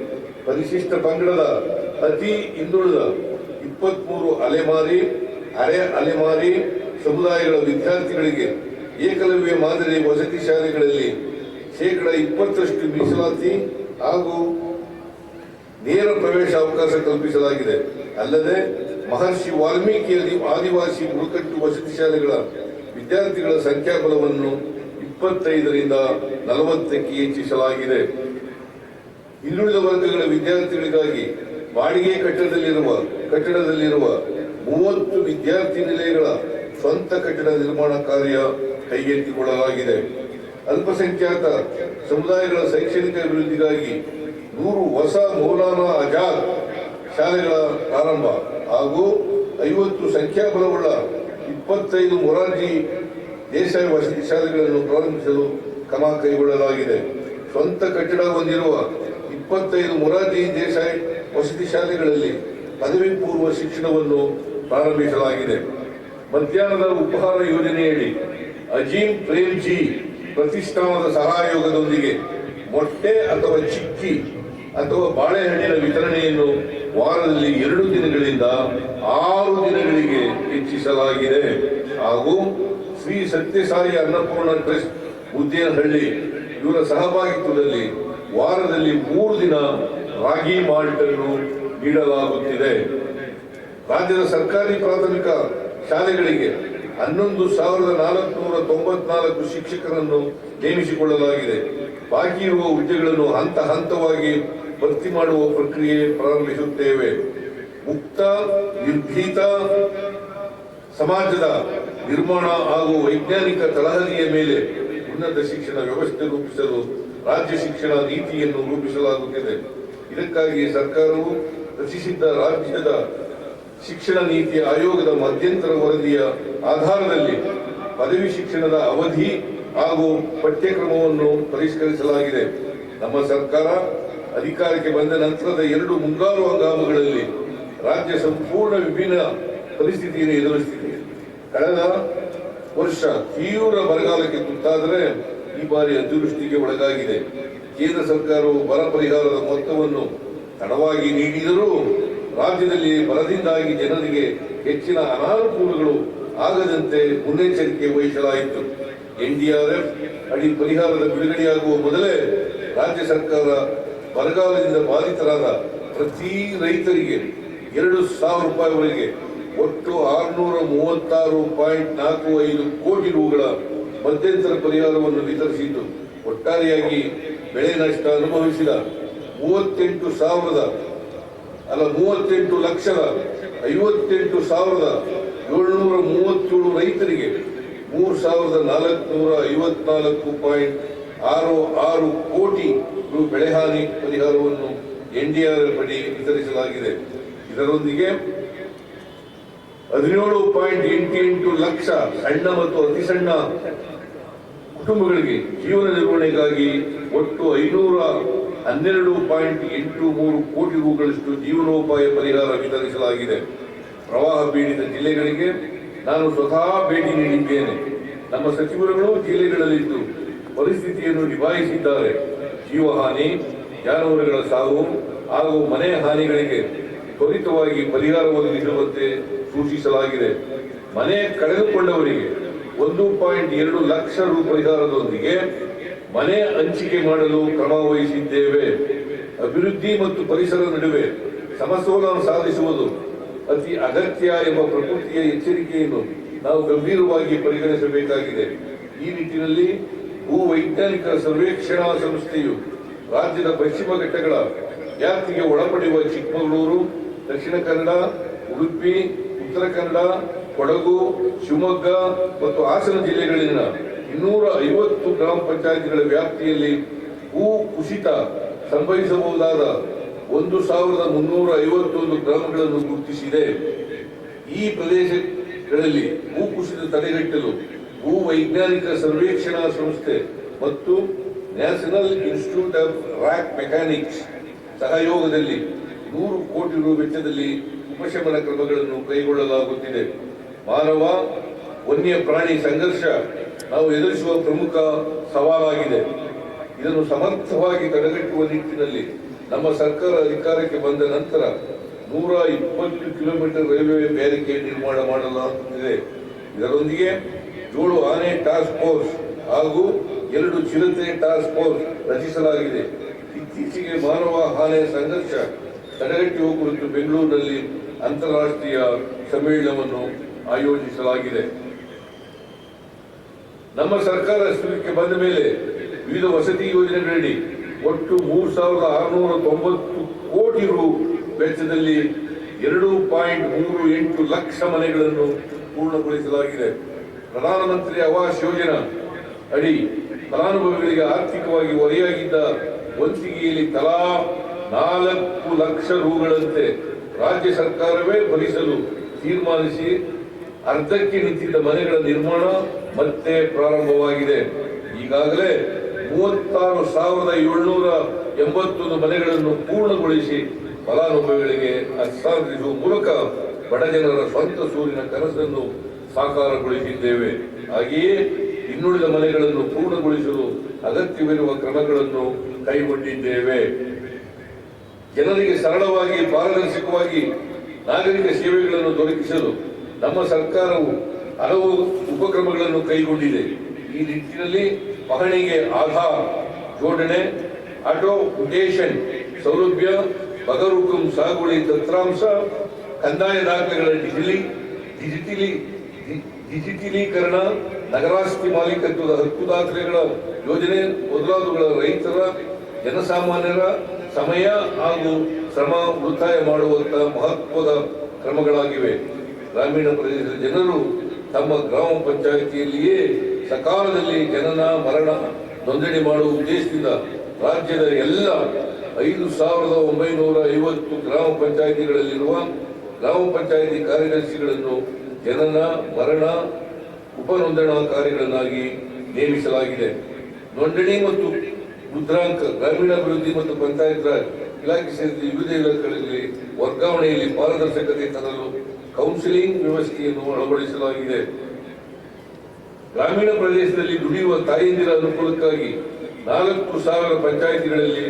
ಪರಿಶಿಷ್ಟ ಪಂಗಡದ ಅತಿ ಹಿಂದುಳಿದ 23 ಅಲೆಮಾರಿ, ಅರೆ ಅಲೆಮಾರಿ ಸಮುದಾಯಗಳ ವಿದ್ಯಾರ್ಥಿಗಳಿಗೆ ಏಕಲವ್ಯ ಮಾದರಿ ವಸತಿ ಶಾಲೆಗಳಲ್ಲಿ 20% ಮೀಸಲಾತಿ ಹಾಗೂ ನೇರ ಪ್ರವೇಶ ಅವಕಾಶ ಕಲ್ಪಿಸಲಾಗಿದೆ. ಅಲ್ಲದೆ ಮಹರ್ಷಿ ವಾಲ್ಮೀಕಿ ಆದಿವಾಸಿ ಬುಡಕಟ್ಟು ವಸತಿ ಶಾಲೆಗಳ ವಿದ್ಯಾರ್ಥಿಗಳ ಸಂಖ್ಯಾಬಲವನ್ನು 25ರಿಂದ 40ಕ್ಕೆ ಹೆಚ್ಚಿಸಲಾಗಿದೆ. ಹಿಂದುಳಿದ ವರ್ಗಗಳ ವಿದ್ಯಾರ್ಥಿಗಳಿಗಾಗಿ ಬಾಡಿಗೆ ಕಟ್ಟಡದಲ್ಲಿರುವ 30 ವಿದ್ಯಾರ್ಥಿ ನಿಲಯಗಳ ಸ್ವಂತ ಕಟ್ಟಡ ನಿರ್ಮಾಣ ಕಾರ್ಯ ಕೈಗೆತ್ತಿಕೊಳ್ಳಲಾಗಿದೆ. ಅಲ್ಪಸಂಖ್ಯಾತ ಸಮುದಾಯಗಳ ಶೈಕ್ಷಣಿಕ ಅಭಿವೃದ್ಧಿಗಾಗಿ 100 ಹೊಸ ಮೌಲಾನಾ ಆಜಾದ್ ಶಾಲೆಗಳ ಪ್ರಾರಂಭ ಹಾಗೂ 50 ಸಂಖ್ಯಾಬಲವುಳ್ಳ 25 ಮೊರಾರ್ಜಿ ದೇಸಾಯಿ ವಸತಿ ಶಾಲೆಗಳನ್ನು ಪ್ರಾರಂಭಿಸಲು ಕ್ರಮ ಕೈಗೊಳ್ಳಲಾಗಿದೆ. ಸ್ವಂತ ಕಟ್ಟಡ ಹೊಂದಿರುವ 25 ಮೊರಾರ್ಜಿ ದೇಸಾಯಿ ವಸತಿ ಶಾಲೆಗಳಲ್ಲಿ ಪದವಿ ಪೂರ್ವ ಶಿಕ್ಷಣವನ್ನು ಪ್ರಾರಂಭಿಸಲಾಗಿದೆ. ಮಧ್ಯಾಹ್ನದ ಉಪಹಾರ ಯೋಜನೆಯಡಿ ಅಜೀಂ ಪ್ರೇಮ್ಜಿ ಪ್ರತಿಷ್ಠಾನದ ಸಹಯೋಗದೊಂದಿಗೆ ಮೊಟ್ಟೆ ಅಥವಾ ಚಿಕ್ಕಿ ಅಥವಾ ಬಾಳೆಹಣ್ಣಿನ ವಿತರಣೆಯನ್ನು ವಾರದಲ್ಲಿ 2 ದಿನಗಳಿಂದ 6 ದಿನಗಳಿಗೆ ಹೆಚ್ಚಿಸಲಾಗಿದೆ. ಹಾಗೂ ಶ್ರೀ ಸತ್ಯಸಾಯಿ ಅನ್ನಪೂರ್ಣ ಟ್ರಸ್ಟ್ ಮುದ್ದೇನಹಳ್ಳಿ ಇವರ ಸಹಭಾಗಿತ್ವದಲ್ಲಿ ವಾರದಲ್ಲಿ 3 ದಿನ ರಾಗಿ ಮಾಲ್ಟ್ ಅನ್ನು ನೀಡಲಾಗುತ್ತಿದೆ. ರಾಜ್ಯದ ಸರ್ಕಾರಿ ಪ್ರಾಥಮಿಕ ಶಾಲೆಗಳಿಗೆ 11,494 ಶಿಕ್ಷಕರನ್ನು ನೇಮಿಸಿಕೊಳ್ಳಲಾಗಿದೆ. ಬಾಕಿ ಇರುವ ಹುದ್ದೆಗಳನ್ನು ಹಂತ ಹಂತವಾಗಿ ಭರ್ತಿ ಮಾಡುವ ಪ್ರಕ್ರಿಯೆ ಪ್ರಾರಂಭಿಸುತ್ತೇವೆ. ಮುಕ್ತ ನಿರ್ಭೀತ ಸಮಾಜದ ನಿರ್ಮಾಣ ಹಾಗೂ ವೈಜ್ಞಾನಿಕ ತಳಹದಿಯ ಮೇಲೆ ಉನ್ನತ ಶಿಕ್ಷಣ ವ್ಯವಸ್ಥೆ ರೂಪಿಸಲು ರಾಜ್ಯ ಶಿಕ್ಷಣ ನೀತಿಯನ್ನು ರೂಪಿಸಲಾಗುತ್ತಿದೆ. ಇದಕ್ಕಾಗಿ ಸರ್ಕಾರವು ರಚಿಸಿದ್ದ ರಾಜ್ಯದ ಶಿಕ್ಷಣ ನೀತಿ ಆಯೋಗದ ಮಧ್ಯಂತರ ವರದಿಯ ಆಧಾರದಲ್ಲಿ ಪದವಿ ಶಿಕ್ಷಣದ ಅವಧಿ ಹಾಗೂ ಪಠ್ಯಕ್ರಮವನ್ನು ಪರಿಷ್ಕರಿಸಲಾಗಿದೆ. ನಮ್ಮ ಸರ್ಕಾರ ಅಧಿಕಾರಕ್ಕೆ ಬಂದ ನಂತರದ 2 ಮುಂಗಾರು ಹಂಗಾಮುಗಳಲ್ಲಿ ರಾಜ್ಯ ಸಂಪೂರ್ಣ ವಿಭಿನ್ನ ಪರಿಸ್ಥಿತಿಯನ್ನು ಎದುರಿಸುತ್ತಿದೆ. ಕಳೆದ ವರ್ಷ ತೀವ್ರ ಬರಗಾಲಕ್ಕೆ ತುತ್ತಾದರೆ ಈ ಬಾರಿ ಅತಿವೃಷ್ಟಿಗೆ ಒಳಗಾಗಿದೆ. ಕೇಂದ್ರ ಸರ್ಕಾರವು ಬರ ಪರಿಹಾರದ ಮೊತ್ತವನ್ನು ತಡವಾಗಿ ನೀಡಿದರೂ ರಾಜ್ಯದಲ್ಲಿ ಬರದಿಂದಾಗಿ ಜನರಿಗೆ ಹೆಚ್ಚಿನ ಅನಾನುಕೂಲಗಳು ಆಗದಂತೆ ಮುನ್ನೆಚ್ಚರಿಕೆ ವಹಿಸಲಾಯಿತು. ಎನ್ಡಿಆರ್ಎಫ್ ಅಡಿ ಪರಿಹಾರದ ಬಿಡುಗಡೆಯಾಗುವ ಮೊದಲೇ ರಾಜ್ಯ ಸರ್ಕಾರ ಬರಗಾಲದಿಂದ ಬಾಧಿತರಾದ ಪ್ರತಿ ರೈತರಿಗೆ 2,000 ರೂಪಾಯಿವರೆಗೆ ಒಟ್ಟು 636.45 ಕೋಟಿ ರೂಗಳ ಮಧ್ಯಂತರ ಪರಿಹಾರವನ್ನು ವಿತರಿಸಿದ್ದು, ಒಟ್ಟಾರೆಯಾಗಿ ಬೆಳೆ ನಷ್ಟ ಅನುಭವಿಸಿದ 38,58,737 ರೈತರಿಗೆ 3,454.66 ಕೋಟಿ ರು ಬೆಳೆಹಾನಿ ಪರಿಹಾರವನ್ನು ಎನ್ಡಿಆರ್ಎಫ್ ಅಡಿ ವಿತರಿಸಲಾಗಿದೆ. ಇದರೊಂದಿಗೆ 17.88 ಲಕ್ಷ ಸಣ್ಣ ಮತ್ತು ಅತಿ ಸಣ್ಣ ಕುಟುಂಬಗಳಿಗೆ ಜೀವನ ನಿರ್ವಹಣೆಗಾಗಿ ಒಟ್ಟು 512.83 ಕೋಟಿ ರೂಗಳಷ್ಟು ಜೀವನೋಪಾಯ ಪರಿಹಾರ ವಿತರಿಸಲಾಗಿದೆ. ಪ್ರವಾಹ ಪೀಡಿತ ಜಿಲ್ಲೆಗಳಿಗೆ ನಾನು ಸ್ವತಃ ಭೇಟಿ ನೀಡಿದ್ದೇನೆ. ನಮ್ಮ ಸಚಿವರುಗಳು ಜಿಲ್ಲೆಗಳಲ್ಲಿದ್ದು ಪರಿಸ್ಥಿತಿಯನ್ನು ನಿಭಾಯಿಸಿದ್ದಾರೆ. ಜೀವಹಾನಿ, ಜಾನುವಾರುಗಳ ಸಾವು ಹಾಗೂ ಮನೆ ಹಾನಿಗಳಿಗೆ ತ್ವರಿತವಾಗಿ ಪರಿಹಾರ ಒದಗಿಸುವಂತೆ ಸೂಚಿಸಲಾಗಿದೆ. ಮನೆ ಕಳೆದುಕೊಂಡವರಿಗೆ 1.2 ಲಕ್ಷ ರು ಪರಿಹಾರದೊಂದಿಗೆ ಮನೆ ಹಂಚಿಕೆ ಮಾಡಲು ಕ್ರಮ ವಹಿಸಿದ್ದೇವೆ. ಅಭಿವೃದ್ಧಿ ಮತ್ತು ಪರಿಸರ ನಡುವೆ ಸಮತೋಲನ ಸಾಧಿಸುವುದು ಅತಿ ಅಗತ್ಯ ಎಂಬ ಪ್ರಕೃತಿಯ ಎಚ್ಚರಿಕೆಯನ್ನು ನಾವು ಗಂಭೀರವಾಗಿ ಪರಿಗಣಿಸಬೇಕಾಗಿದೆ. ಈ ನಿಟ್ಟಿನಲ್ಲಿ ಭೂ ವೈಜ್ಞಾನಿಕ ಸರ್ವೇಕ್ಷಣಾ ಸಂಸ್ಥೆಯು ರಾಜ್ಯದ ಪಶ್ಚಿಮ ಘಟ್ಟಗಳ ವ್ಯಾಪ್ತಿಗೆ ಒಳಪಡುವ ಚಿಕ್ಕಮಗಳೂರು, ದಕ್ಷಿಣ ಕನ್ನಡ, ಉಡುಪಿ, ಉತ್ತರ ಕನ್ನಡ, ಕೊಡಗು, ಶಿವಮೊಗ್ಗ ಮತ್ತು ಹಾಸನ ಜಿಲ್ಲೆಗಳಲ್ಲಿನ 250 ಗ್ರಾಮ ಪಂಚಾಯತ್ಗಳ ವ್ಯಾಪ್ತಿಯಲ್ಲಿ ಭೂ ಕುಸಿತ ಸಂಭವಿಸಬಹುದಾದ 1,351 ಗ್ರಾಮಗಳನ್ನು ಗುರುತಿಸಿದೆ. ಈ ಪ್ರದೇಶಗಳಲ್ಲಿ ಭೂ ಕುಸಿತ ತಡೆಗಟ್ಟಲು ಭೂ ವೈಜ್ಞಾನಿಕ ಸರ್ವೇಕ್ಷಣಾ ಸಂಸ್ಥೆ ಮತ್ತು national institute of rock mechanics ಸಹಯೋಗದಲ್ಲಿ 100 ಕೋಟಿ ರು ವೆಚ್ಚದಲ್ಲಿ ಉಪಶಮನ ಕ್ರಮಗಳನ್ನು ಕೈಗೊಳ್ಳಲಾಗುತ್ತಿದೆ. ಮಾನವ ವನ್ಯ ಪ್ರಾಣಿ ಸಂಘರ್ಷ ನಾವು ಎದುರಿಸುವ ಪ್ರಮುಖ ಸವಾಲಾಗಿದೆ. ಇದನ್ನು ಸಮರ್ಥವಾಗಿ ತಡೆಗಟ್ಟುವ ನಿಟ್ಟಿನಲ್ಲಿ ನಮ್ಮ ಸರ್ಕಾರ ಅಧಿಕಾರಕ್ಕೆ ಬಂದ ನಂತರ 120 ಕಿಲೋಮೀಟರ್ ರೈಲ್ವೆ ಬ್ಯಾರಿಕೇಡ್ ನಿರ್ಮಾಣ ಮಾಡಲಾಗುತ್ತಿದೆ. ಇದರೊಂದಿಗೆ 7 ಆನೆ ಟಾಸ್ಕ್ ಫೋರ್ಸ್ ಹಾಗೂ 2 ಚಿರತೆ ಟಾಸ್ಕ್ ಫೋರ್ಸ್ ರಚಿಸಲಾಗಿದೆ. ಇತ್ತೀಚೆಗೆ ಮಾನವ ಆನೆ ಸಂಘರ್ಷ ತಡೆಗಟ್ಟುವ ಕುರಿತು ಬೆಂಗಳೂರಿನಲ್ಲಿ ಅಂತಾರಾಷ್ಟ್ರೀಯ ಸಮ್ಮೇಳನವನ್ನು ಆಯೋಜಿಸಲಾಗಿದೆ. ನಮ್ಮ ಸರ್ಕಾರ ಅಸ್ತಿತ್ವಕ್ಕೆ ಬಂದ ಮೇಲೆ ವಿವಿಧ ವಸತಿ ಯೋಜನೆಗಳಡಿ ಒಟ್ಟು 3,690 ಕೋಟಿ ರು ವೆಚ್ಚದಲ್ಲಿ 2.38 ಲಕ್ಷ ಮನೆಗಳನ್ನು ಪೂರ್ಣಗೊಳಿಸಲಾಗಿದೆ. ಪ್ರಧಾನಮಂತ್ರಿ ಆವಾಸ್ ಯೋಜನಾ ಅಡಿ ಫಲಾನುಭವಿಗಳಿಗೆ ಆರ್ಥಿಕವಾಗಿ ಹೊರೆಯಾಗಿದ್ದ ವಂತಿಗೆಯಲ್ಲಿ ತಲಾ 4 ಲಕ್ಷ ರುಗಳಂತೆ ರಾಜ್ಯ ಸರ್ಕಾರವೇ ಭರಿಸಲು ತೀರ್ಮಾನಿಸಿ ಅರ್ಧಕ್ಕೆ ನಿಂತಿದ್ದ ಮನೆಗಳ ನಿರ್ಮಾಣ ಮತ್ತೆ ಪ್ರಾರಂಭವಾಗಿದೆ. ಈಗಾಗಲೇ 36,781 ಮನೆಗಳನ್ನು ಪೂರ್ಣಗೊಳಿಸಿ ಫಲಾನುಭವಿಗಳಿಗೆ ಹಸ್ತಾಂತರಿಸುವ ಮೂಲಕ ಬಡಜನರ ಸ್ವಂತ ಸೂರಿನ ಕನಸನ್ನು ಸಾಕಾರಗೊಳಿಸಿದ್ದೇವೆ. ಹಾಗೆಯೇ ಇನ್ನುಳಿದ ಮನೆಗಳನ್ನು ಪೂರ್ಣಗೊಳಿಸಲು ಅಗತ್ಯವಿರುವ ಕ್ರಮಗಳನ್ನು ಕೈಗೊಂಡಿದ್ದೇವೆ. ಜನರಿಗೆ ಸರಳವಾಗಿ ಪಾರದರ್ಶಕವಾಗಿ ನಾಗರಿಕ ಸೇವೆಗಳನ್ನು ದೊರಕಿಸಲು ನಮ್ಮ ಸರ್ಕಾರವು ಹಲವು ಉಪಕ್ರಮಗಳನ್ನು ಕೈಗೊಂಡಿದೆ. ಈ ನಿಟ್ಟಿನಲ್ಲಿ ಪಹಣಿಗೆ ಆಧಾರ್ ಜೋಡಣೆ, ಆಟೋ ಮ್ಯೂಟೇಷನ್ ಸೌಲಭ್ಯ, ಬಗರುಕುಂ ಸಾಗುವಳಿ ತಂತ್ರಾಂಶ, ಕಂದಾಯ ದಾಖಲೆಗಳ ಡಿಜಿಟಲೀಕರಣ, ನಗರಾಸ್ತಿ ಮಾಲೀಕತ್ವದ ಹಕ್ಕು ದಾಖಲೆಗಳ ಯೋಜನೆ ಮೊದಲಾದವುಗಳ ರೈತರ ಜನಸಾಮಾನ್ಯರ ಸಮಯ ಹಾಗೂ ಶ್ರಮ ಉಳಿತಾಯ ಮಾಡುವಂತಹ ಮಹತ್ವದ ಕ್ರಮಗಳಾಗಿವೆ. ಗ್ರಾಮೀಣ ಪ್ರದೇಶದ ಜನರು ತಮ್ಮ ಗ್ರಾಮ ಪಂಚಾಯಿತಿಯಲ್ಲಿಯೇ ಸಕಾಲದಲ್ಲಿ ಜನನ ಮರಣ ನೋಂದಣಿ ಮಾಡುವ ಉದ್ದೇಶದಿಂದ ರಾಜ್ಯದ ಎಲ್ಲ 5,950 ಗ್ರಾಮ ಪಂಚಾಯಿತಿಗಳಲ್ಲಿರುವ ಗ್ರಾಮ ಪಂಚಾಯಿತಿ ಕಾರ್ಯದರ್ಶಿಗಳನ್ನು ಜನನ ಮರಣ ಉಪನೋಂದಣಾಕಾರಿಗಳನ್ನಾಗಿ ನೇಮಿಸಲಾಗಿದೆ. ನೋಂದಣಿ ಮತ್ತು ಮುದ್ರಾಂಕ, ಗ್ರಾಮೀಣಾಭಿವೃದ್ಧಿ ಮತ್ತು ಪಂಚಾಯತ್ ರಾಜ್ ಇಲಾಖೆ ಸೇರಿದಂತೆ ವಿವಿಧ ಇಲಾಖೆಗಳಲ್ಲಿ ವರ್ಗಾವಣೆಯಲ್ಲಿ ಪಾರದರ್ಶಕತೆ ತರಲು ಕೌನ್ಸಿಲಿಂಗ್ ವ್ಯವಸ್ಥೆಯನ್ನು ಅಳವಡಿಸಲಾಗಿದೆ. ಗ್ರಾಮೀಣ ಪ್ರದೇಶದಲ್ಲಿ ದುಡಿಯುವ ತಾಯಂದಿರ ಅನುಕೂಲಕ್ಕಾಗಿ 4,000 ಪಂಚಾಯಿತಿಗಳಲ್ಲಿ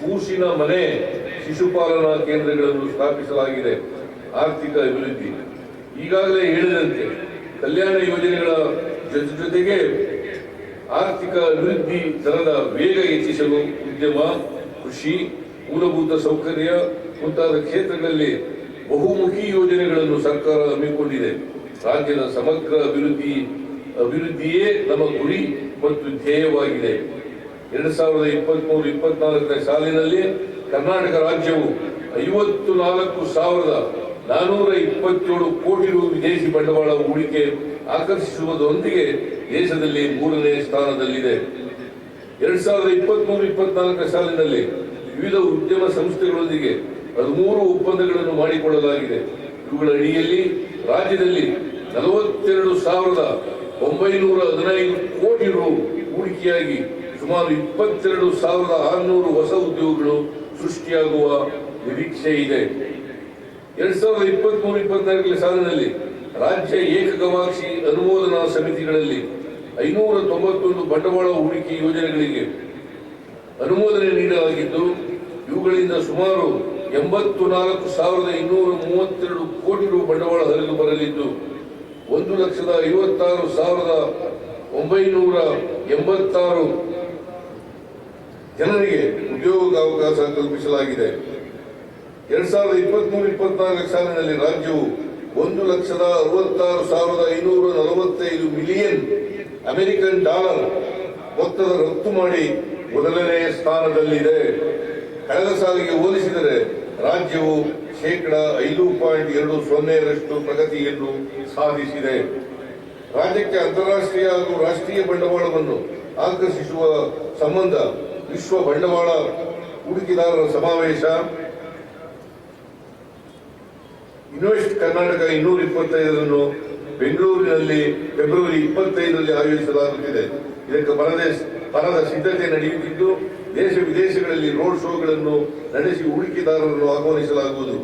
ಕೂಸಿನ ಮನೆ ಶಿಶುಪಾಲನಾ ಕೇಂದ್ರಗಳನ್ನು ಸ್ಥಾಪಿಸಲಾಗಿದೆ. ಆರ್ಥಿಕ ಅಭಿವೃದ್ಧಿ, ಈಗಾಗಲೇ ಹೇಳಿದಂತೆ ಕಲ್ಯಾಣ ಯೋಜನೆಗಳ ಜೊತೆಗೆ ಆರ್ಥಿಕ ಅಭಿವೃದ್ಧಿ ದರದ ವೇಗ ಹೆಚ್ಚಿಸಲು ಉದ್ಯಮ, ಕೃಷಿ, ಮೂಲಭೂತ ಸೌಕರ್ಯ ಮುಂತಾದ ಕ್ಷೇತ್ರಗಳಲ್ಲಿ ಬಹುಮುಖಿ ಯೋಜನೆಗಳನ್ನು ಸರ್ಕಾರ ಹಮ್ಮಿಕೊಂಡಿದೆ. ರಾಜ್ಯದ ಸಮಗ್ರ ಅಭಿವೃದ್ಧಿಯೇ ನಮ್ಮ ಗುರಿ ಮತ್ತು ಧ್ಯೇಯವಾಗಿದೆ. 2023-24 ಸಾಲಿನಲ್ಲಿ ಕರ್ನಾಟಕ ರಾಜ್ಯವು 54,427 ಕೋಟಿ ರು ವಿದೇಶಿ ಬಂಡವಾಳ ಹೂಡಿಕೆ ಆಕರ್ಷಿಸುವುದರೊಂದಿಗೆ ದೇಶದಲ್ಲಿ 3ನೇ ಸ್ಥಾನದಲ್ಲಿದೆ. 2023-24 ಸಾಲಿನಲ್ಲಿ ವಿವಿಧ ಉದ್ಯಮ ಸಂಸ್ಥೆಗಳೊಂದಿಗೆ 13 ಒಪ್ಪಂದಗಳನ್ನು ಮಾಡಿಕೊಳ್ಳಲಾಗಿದೆ. ಇವುಗಳ ಅಡಿಯಲ್ಲಿ ರಾಜ್ಯದಲ್ಲಿ 42,915 ಕೋಟಿ ರು ಹೂಡಿಕೆಯಾಗಿ ಸುಮಾರು 22,600 ಹೊಸ ಉದ್ಯೋಗಗಳು ಸೃಷ್ಟಿಯಾಗುವ ನಿರೀಕ್ಷೆ ಇದೆ. 2023-24 ಸಾಲಿನಲ್ಲಿ ರಾಜ್ಯ ಏಕಗವಾಕ್ಷಿ ಅನುಮೋದನಾ ಸಮಿತಿಗಳಲ್ಲಿ 591 ಬಂಡವಾಳ ಹೂಡಿಕೆ ಯೋಜನೆಗಳಿಗೆ ಅನುಮೋದನೆ ನೀಡಲಾಗಿದ್ದು, ಇವುಗಳಿಂದ ಸುಮಾರು 84,232 ಕೋಟಿ ರು ಬಂಡವಾಳ ಹರಿದು ಬರಲಿದ್ದು 1,56,986 ಜನರಿಗೆ ಉದ್ಯೋಗಾವಕಾಶ ಕಲ್ಪಿಸಲಾಗಿದೆ. 2023-24 ಸಾಲಿನಲ್ಲಿ ರಾಜ್ಯವು 1,66,545 ಮಿಲಿಯನ್ ಅಮೆರಿಕನ್ ಡಾಲರ್ ಮೊತ್ತದ ರಫ್ತು ಮಾಡಿ ಮೊದಲನೇ ಸ್ಥಾನದಲ್ಲಿದೆ. ಕಳೆದ ಸಾಲಿಗೆ ಹೋಲಿಸಿದರೆ ರಾಜ್ಯವು 5.20% ಪ್ರಗತಿಯನ್ನು ಸಾಧಿಸಿದೆ. ರಾಜ್ಯಕ್ಕೆ ಅಂತಾರಾಷ್ಟ್ರೀಯ ಹಾಗೂ ರಾಷ್ಟ್ರೀಯ ಬಂಡವಾಳವನ್ನು ಆಕರ್ಷಿಸುವ ಸಂಬಂಧ ವಿಶ್ವ ಬಂಡವಾಳ ಹೂಡಿಕೆದಾರರ ಸಮಾವೇಶ ಇನ್ವೆಸ್ಟ್ ಕರ್ನಾಟಕ 225 ಬೆಂಗಳೂರಿನಲ್ಲಿ ಫೆಬ್ರವರಿ 25ರಲ್ಲಿ ಆಯೋಜಿಸಲಾಗುತ್ತಿದೆ. ಇದಕ್ಕೆ ಬರದ ಸಿದ್ಧತೆ ನಡೆಯುತ್ತಿದ್ದು, ದೇಶ ವಿದೇಶಗಳಲ್ಲಿ ರೋಡ್ ಶೋಗಳನ್ನು ನಡೆಸಿ ಹೂಡಿಕೆದಾರರನ್ನು ಆಹ್ವಾನಿಸಲಾಗುವುದು.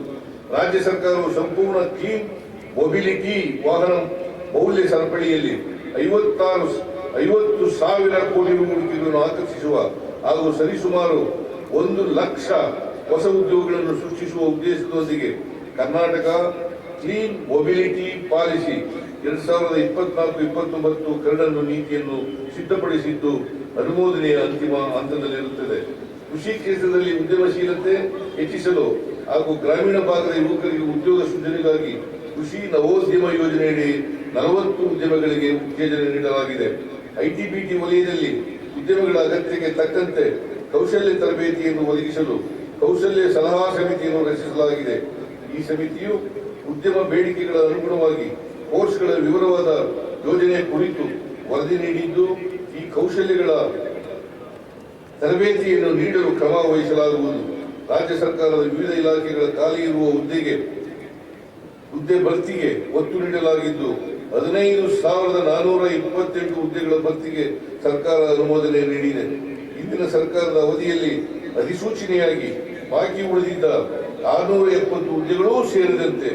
ರಾಜ್ಯ ಸರ್ಕಾರವು ಸಂಪೂರ್ಣ ಕ್ಲೀನ್ ಮೊಬಿಲಿಟಿ ವಾಹನ ಮೌಲ್ಯ ಸರಪಳಿಯಲ್ಲಿ 50,000 ಕೋಟಿ ರು ಹೂಡಿಕೆಗಳನ್ನು ಆಕರ್ಷಿಸುವ ಹಾಗೂ ಸರಿಸುಮಾರು 1 ಲಕ್ಷ ಹೊಸ ಉದ್ಯೋಗಗಳನ್ನು ಸೃಷ್ಟಿಸುವ ಉದ್ದೇಶದೊಂದಿಗೆ ಕರ್ನಾಟಕ ಕ್ಲೀನ್ ಮೊಬಿಲಿಟಿ ಪಾಲಿಸಿ 2024-29 ಕರಡನ್ನು ನೀತಿಯನ್ನು ಸಿದ್ಧಪಡಿಸಿದ್ದು ಅನುಮೋದನೆಯ ಅಂತಿಮ ಹಂತದಲ್ಲಿರುತ್ತದೆ. ಕೃಷಿ ಕ್ಷೇತ್ರದಲ್ಲಿ ಉದ್ಯಮಶೀಲತೆ ಹೆಚ್ಚಿಸಲು ಹಾಗೂ ಗ್ರಾಮೀಣ ಭಾಗದ ಯುವಕರಿಗೆ ಉದ್ಯೋಗ ಸೃಜನೆಗಾಗಿ ಕೃಷಿ ನವೋದ್ಯಮ ಯೋಜನೆಯಡಿ 40 ಉದ್ಯಮಗಳಿಗೆ ಉತ್ತೇಜನ ನೀಡಲಾಗಿದೆ. ಐಟಿ-ಬಿಟಿ ವಲಯದಲ್ಲಿ ಉದ್ಯಮಗಳ ಅಗತ್ಯಕ್ಕೆ ತಕ್ಕಂತೆ ಕೌಶಲ್ಯ ತರಬೇತಿಯನ್ನು ಒದಗಿಸಲು ಕೌಶಲ್ಯ ಸಲಹಾ ಸಮಿತಿಯನ್ನು ರಚಿಸಲಾಗಿದೆ. ಈ ಸಮಿತಿಯು ಉದ್ಯಮ ಬೇಡಿಕೆಗಳ ಅನುಗುಣವಾಗಿ ಕೋರ್ಸ್ಗಳ ವಿವರವಾದ ಯೋಜನೆ ಕುರಿತು ವರದಿ ನೀಡಿದ್ದು, ಈ ಕೌಶಲ್ಯಗಳ ತರಬೇತಿಯನ್ನು ನೀಡಲು ಕ್ರಮ ವಹಿಸಲಾಗುವುದು. ರಾಜ್ಯ ಸರ್ಕಾರದ ವಿವಿಧ ಇಲಾಖೆಗಳ ಖಾಲಿ ಇರುವ ಹುದ್ದೆ ಭರ್ತಿಗೆ ಒತ್ತು ನೀಡಲಾಗಿದ್ದು 15,428 ಹುದ್ದೆಗಳ ಭರ್ತಿಗೆ ಸರ್ಕಾರ ಅನುಮೋದನೆ ನೀಡಿದೆ. ಇಂದಿನ ಸರ್ಕಾರದ ಅವಧಿಯಲ್ಲಿ ಅಧಿಸೂಚನೆಯಾಗಿ ಬಾಕಿ ಉಳಿದಿದ್ದ 670 ಹುದ್ದೆಗಳೂ ಸೇರಿದಂತೆ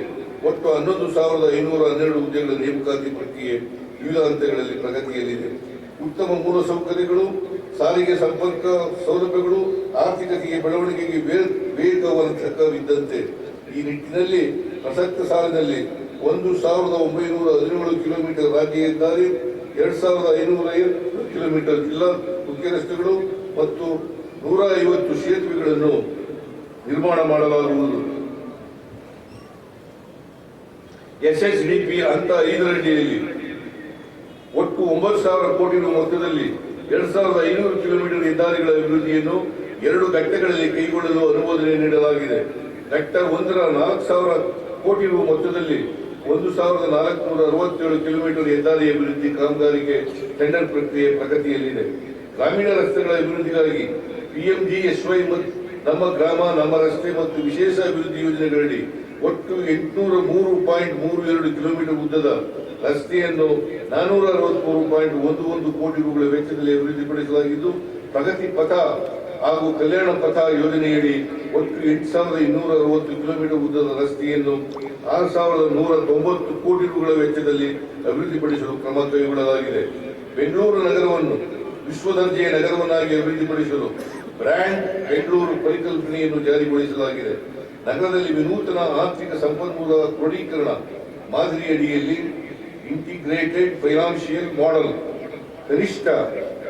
ಒಟ್ಟು 11,512 ಹುದ್ದೆಗಳ ನೇಮಕಾತಿ ಪ್ರಕ್ರಿಯೆ ವಿವಿಧ ಹಂತಗಳಲ್ಲಿ ಪ್ರಗತಿಯಲ್ಲಿದೆ. ಉತ್ತಮ ಮೂಲಸೌಕರ್ಯಗಳು, ಸಾರಿಗೆ ಸಂಪರ್ಕ ಸೌಲಭ್ಯಗಳು ಆರ್ಥಿಕತೆಗೆ ಬೆಳವಣಿಗೆಗೆ ವೇಗವರ್ಧಕವಿದ್ದಂತೆ ಈ ನಿಟ್ಟಿನಲ್ಲಿ ಪ್ರಸಕ್ತ ಸಾಲಿನಲ್ಲಿ 1,917 ಕಿಲೋಮೀಟರ್ ರಾಜ್ಯ ಹೆದ್ದಾರಿ, 2,550 ಕಿಲೋಮೀಟರ್ ಜಿಲ್ಲಾ ಮುಖ್ಯ ರಸ್ತೆಗಳು ಮತ್ತು 150 ಸೇತುವೆಗಳನ್ನು ನಿರ್ಮಾಣ ಮಾಡಲಾಗುವುದು. SSDP ಹಂತ 5 ಅಡಿಯಲ್ಲಿ ಒಟ್ಟು 9,000 ಕೋಟಿ ರು ಮೊತ್ತದಲ್ಲಿ 2,500 ಕಿಲೋಮೀಟರ್ ಹೆದ್ದಾರಿಗಳ ಅಭಿವೃದ್ಧಿಯನ್ನು 2 ಘಟ್ಟಗಳಲ್ಲಿ ಕೈಗೊಳ್ಳಲು ಅನುಮೋದನೆ ನೀಡಲಾಗಿದೆ. ಘಟ್ಟ 1ರ 4,000 ಕೋಟಿ ರು ಮೊತ್ತದಲ್ಲಿ 1,467 ಕಿಲೋಮೀಟರ್ ಹೆದ್ದಾರಿ ಅಭಿವೃದ್ಧಿ ಕಾಮಗಾರಿಗೆ ಟೆಂಡರ್ ಪ್ರಕ್ರಿಯೆ ಪ್ರಗತಿಯಲ್ಲಿದೆ. ಗ್ರಾಮೀಣ ರಸ್ತೆಗಳ ಅಭಿವೃದ್ಧಿಗಾಗಿ PMGSY ನಮ್ಮ ಗ್ರಾಮ ನಮ್ಮ ರಸ್ತೆ ಮತ್ತು ವಿಶೇಷ ಅಭಿವೃದ್ಧಿ ಯೋಜನೆಗಳಲ್ಲಿ ಒಟ್ಟು 803.32 ಕಿಲೋಮೀಟರ್ ಉದ್ದದ ರಸ್ತೆಯನ್ನು 463.11 ಕೋಟಿ ರೂಗಳ ವೆಚ್ಚದಲ್ಲಿ ಅಭಿವೃದ್ಧಿಪಡಿಸಲಾಗಿದ್ದು, ಪ್ರಗತಿ ಪಥ ಹಾಗೂ ಕಲ್ಯಾಣ ಪಥ ಯೋಜನೆಯಡಿ ಒಟ್ಟು 8,260 ಕಿಲೋಮೀಟರ್ ಉದ್ದದ ರಸ್ತೆಯನ್ನು 6,190 ಕೋಟಿ ರೂಗಳ ವೆಚ್ಚದಲ್ಲಿ ಅಭಿವೃದ್ಧಿಪಡಿಸಲು ಕ್ರಮ ಕೈಗೊಳ್ಳಲಾಗಿದೆ. ಬೆಂಗಳೂರು ನಗರವನ್ನು ವಿಶ್ವದರ್ಜೆಯ ನಗರವನ್ನಾಗಿ ಅಭಿವೃದ್ಧಿಪಡಿಸಲು ಬ್ರ್ಯಾಂಡ್ ಬೆಂಗಳೂರು ಪರಿಕಲ್ಪನೆಯನ್ನು ಜಾರಿಗೊಳಿಸಲಾಗಿದೆ. ನಗರದಲ್ಲಿ ವಿನೂತನ ಆರ್ಥಿಕ ಸಂಪನ್ಮೂಲ ಕ್ರೋಢೀಕರಣ ಮಾದರಿಯಡಿಯಲ್ಲಿ ಇಂಟಿಗ್ರೇಟೆಡ್ ಫೈನಾನ್ಷಿಯಲ್ ಮಾಡೆಲ್ ಕನಿಷ್ಠ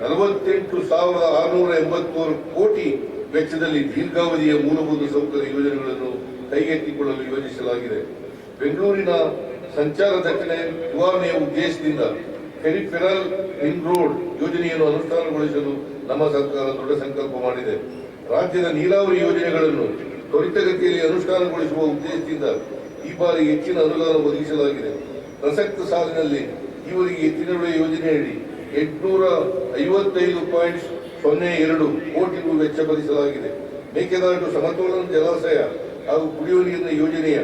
48,681 ಕೋಟಿ ವೆಚ್ಚದಲ್ಲಿ ದೀರ್ಘಾವಧಿಯ ಮೂಲಭೂತ ಸೌಕರ್ಯ ಯೋಜನೆಗಳನ್ನು ಕೈಗೆತ್ತಿಕೊಳ್ಳಲು ಯೋಜಿಸಲಾಗಿದೆ. ಬೆಂಗಳೂರಿನ ಸಂಚಾರ ದಟ್ಟಣೆ ನಿವಾರಣೆಯ ಉದ್ದೇಶದಿಂದ ಪೆರಿಫೆರಲ್ ರಿಂಗ್ ರೋಡ್ ಯೋಜನೆಯನ್ನು ಅನುಷ್ಠಾನಗೊಳಿಸಲು ನಮ್ಮ ಸರ್ಕಾರ ದೊಡ್ಡ ಸಂಕಲ್ಪ ಮಾಡಿದೆ. ರಾಜ್ಯದ ನೀರಾವರಿ ಯೋಜನೆಗಳನ್ನು ತ್ವರಿತಗತಿಯಲ್ಲಿ ಅನುಷ್ಠಾನಗೊಳಿಸುವ ಉದ್ದೇಶದಿಂದ ಈ ಬಾರಿ ಹೆಚ್ಚಿನ ಅನುದಾನ ಒದಗಿಸಲಾಗಿದೆ. ಪ್ರಸಕ್ತ ಸಾಲಿನಲ್ಲಿ ಈವರೆಗೆ ಎತ್ತಿನಹೊಳೆ ಯೋಜನೆಯಡಿ 855.02 ಕೋಟಿ ರು ವೆಚ್ಚ ಭರಿಸಲಾಗಿದೆ. ಮೇಕೆದಾಟು ಸಮತೋಲನ ಜಲಾಶಯ ಹಾಗೂ ಕುಡಿಯುವ ನೀರಿನ ಯೋಜನೆಯ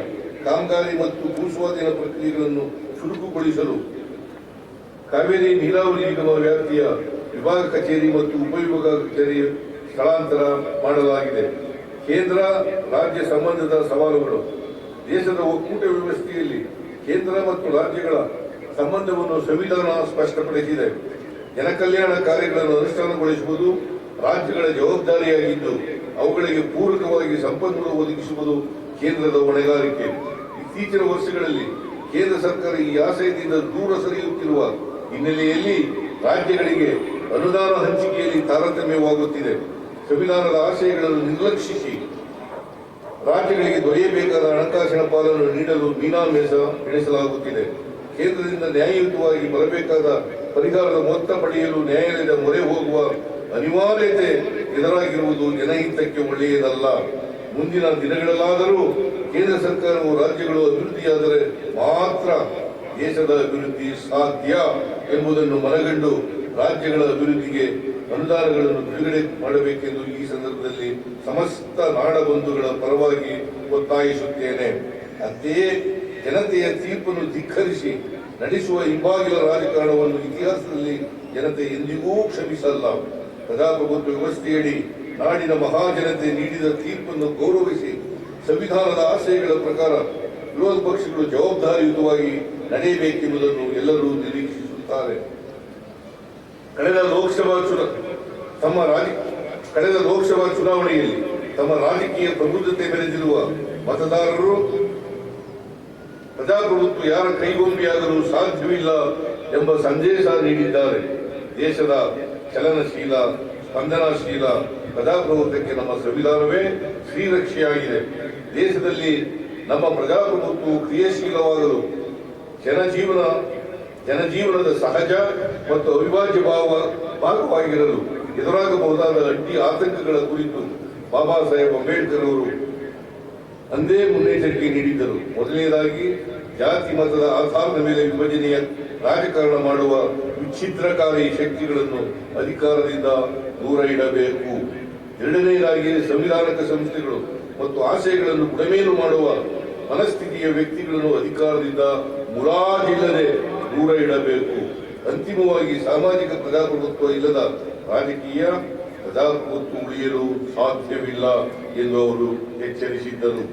ಕಾಮಗಾರಿ ಮತ್ತು ಭೂಸ್ವಾಧೀನ ಪ್ರಕ್ರಿಯೆಗಳನ್ನು ಚುರುಕುಗೊಳಿಸಲು ಕಾವೇರಿ ನೀರಾವರಿ ನಿಗಮ ವ್ಯಾಪ್ತಿಯ ವಿಭಾಗ ಕಚೇರಿ ಮತ್ತು ಉಪವಿಭಾಗ ಕಚೇರಿ ಸ್ಥಳಾಂತರ ಮಾಡಲಾಗಿದೆ. ಕೇಂದ್ರ ರಾಜ್ಯ ಸಂಬಂಧದ ಸವಾಲುಗಳು. ದೇಶದ ಒಕ್ಕೂಟ ವ್ಯವಸ್ಥೆಯಲ್ಲಿ ಕೇಂದ್ರ ಮತ್ತು ರಾಜ್ಯಗಳ ಸಂಬಂಧವನ್ನು ಸಂವಿಧಾನ ಸ್ಪಷ್ಟಪಡಿಸಿದೆ. ಜನಕಲ್ಯಾಣ ಕಾರ್ಯಗಳನ್ನು ಅನುಷ್ಠಾನಗೊಳಿಸುವುದು ರಾಜ್ಯಗಳ ಜವಾಬ್ದಾರಿಯಾಗಿದ್ದು, ಅವುಗಳಿಗೆ ಪೂರಕವಾಗಿ ಸಂಪನ್ಮೂಲ ಒದಗಿಸುವುದು ಕೇಂದ್ರದ ಹೊಣೆಗಾರಿಕೆ. ಇತ್ತೀಚಿನ ವರ್ಷಗಳಲ್ಲಿ ಕೇಂದ್ರ ಸರ್ಕಾರ ಈ ಆಶಯದಿಂದ ದೂರ ಸರಿಯುತ್ತಿರುವ ಹಿನ್ನೆಲೆಯಲ್ಲಿ ರಾಜ್ಯಗಳಿಗೆ ಅನುದಾನ ಹಂಚಿಕೆಯಲ್ಲಿ ತಾರತಮ್ಯವಾಗುತ್ತಿದೆ. ಸಂವಿಧಾನದ ಆಶಯಗಳನ್ನು ನಿರ್ಲಕ್ಷಿಸಿ ರಾಜ್ಯಗಳಿಗೆ ದೊರೆಯಬೇಕಾದ ಹಣಕಾಸಿನ ಪಾಲನ್ನು ನೀಡಲು ಮೀನಾಮೇಷ ಎಣಿಸಲಾಗುತ್ತಿದೆ. ಕೇಂದ್ರದಿಂದ ನ್ಯಾಯಯುತವಾಗಿ ಬರಬೇಕಾದ ಪರಿಹಾರದ ಮೊತ್ತ ಪಡೆಯಲು ನ್ಯಾಯಾಲಯದ ಮೊರೆ ಹೋಗುವ ಅನಿವಾರ್ಯತೆ ಎದುರಾಗಿರುವುದು ಜನಹಿತಕ್ಕೆ ಒಳ್ಳೆಯದಲ್ಲ. ಮುಂದಿನ ದಿನಗಳಲ್ಲಾದರೂ ಕೇಂದ್ರ ಸರ್ಕಾರವು ರಾಜ್ಯಗಳು ಅಭಿವೃದ್ಧಿಯಾದರೆ ಮಾತ್ರ ದೇಶದ ಅಭಿವೃದ್ಧಿ ಸಾಧ್ಯ ಎಂಬುದನ್ನು ಮನಗಂಡು ರಾಜ್ಯಗಳ ಅಭಿವೃದ್ಧಿಗೆ ಅನುದಾನಗಳನ್ನು ಬಿಡುಗಡೆ ಮಾಡಬೇಕೆಂದು ಈ ಸಂದರ್ಭದಲ್ಲಿ ಸಮಸ್ತ ನಾಡಬಂಧುಗಳ ಪರವಾಗಿ ಒತ್ತಾಯಿಸುತ್ತೇನೆ. ಅಂತೆಯೇ ಜನತೆಯ ತೀರ್ಪನ್ನು ಧಿಕ್ಕರಿಸಿ ನಡೆಸುವ ಹಿಂಬಾಗಿಲ ರಾಜಕಾರಣವನ್ನು ಇತಿಹಾಸದಲ್ಲಿ ಜನತೆ ಎಂದಿಗೂ ಕ್ಷಮಿಸಲ್ಲ. ಪ್ರಜಾಪ್ರಭುತ್ವ ವ್ಯವಸ್ಥೆಯಡಿ ನಾಡಿನ ಮಹಾಜನತೆ ನೀಡಿದ ತೀರ್ಪನ್ನು ಗೌರವಿಸಿ ಸಂವಿಧಾನದ ಆಶಯಗಳ ಪ್ರಕಾರ ವಿರೋಧ ಪಕ್ಷಗಳು ಜವಾಬ್ದಾರಿಯುತವಾಗಿ ನಡೆಯಬೇಕೆಂಬುದನ್ನು ಎಲ್ಲರೂ ನಿರೀಕ್ಷಿಸುತ್ತಾರೆ. ಕಳೆದ ಲೋಕಸಭಾ ಚುನಾವಣೆಯಲ್ಲಿ ತಮ್ಮ ರಾಜಕೀಯ ಪ್ರಬುದ್ಧತೆ ಮೆರೆದಿರುವ ಮತದಾರರು ಪ್ರಜಾಪ್ರಭುತ್ವ ಯಾರ ಕೈಗೊಂಬೆಯಾಗಲು ಸಾಧ್ಯವಿಲ್ಲ ಎಂಬ ಸಂದೇಶ ನೀಡಿದ್ದಾರೆ. ದೇಶದ ಚಲನಶೀಲ ಸ್ಪಂದನಾಶೀಲ ಪ್ರಜಾಪ್ರಭುತ್ವಕ್ಕೆ ನಮ್ಮ ಸಂವಿಧಾನವೇ ಶ್ರೀರಕ್ಷೆಯಾಗಿದೆ. ದೇಶದಲ್ಲಿ ನಮ್ಮ ಪ್ರಜಾಪ್ರಭುತ್ವವು ಕ್ರಿಯಾಶೀಲವಾಗಲು ಜನಜೀವನದ ಸಹಜ ಮತ್ತು ಅವಿಭಾಜ್ಯ ಭಾಗವಾಗಿರಲು ಎದುರಾಗಬಹುದಾದ ಅಡ್ಡಿ ಆತಂಕಗಳ ಕುರಿತು ಬಾಬಾ ಸಾಹೇಬ್ ಅಂಬೇಡ್ಕರ್ ಅವರು ಅಂದೇ ಮುನ್ನೆಚ್ಚರಿಕೆ ನೀಡಿದ್ದರು. ಮೊದಲನೇದಾಗಿ ಜಾತಿ ಮತದ ಆಧಾರದ ಮೇಲೆ ವಿಭಜನೆಯ ರಾಜಕಾರಣ ಮಾಡುವ ವಿಚ್ಛಿದ್ರಕಾರಿ ಶಕ್ತಿಗಳನ್ನು ಅಧಿಕಾರದಿಂದ ದೂರ ಇಡಬೇಕು. ಎರಡನೇದಾಗಿ ಸಂವಿಧಾನಿಕ ಸಂಸ್ಥೆಗಳು ಮತ್ತು ಆಶಯಗಳನ್ನು ಬುಡಮೇಲು ಮಾಡುವ ಮನಸ್ಥಿತಿಯ ವ್ಯಕ್ತಿಗಳನ್ನು ಅಧಿಕಾರದಿಂದ ಮುಲಾಜಿಲ್ಲದೆ ದೂರ ಇಡಬೇಕು. ಅಂತಿಮವಾಗಿ ಸಾಮಾಜಿಕ ಪ್ರಜಾಪ್ರಭುತ್ವ ಇಲ್ಲದ ರಾಜಕೀಯ ಪ್ರಜಾಪ್ರಭುತ್ವ ಉಳಿಯಲು ಸಾಧ್ಯವಿಲ್ಲ ಎಂದು ಅವರು ಎಚ್ಚರಿಸಿದ್ದರು.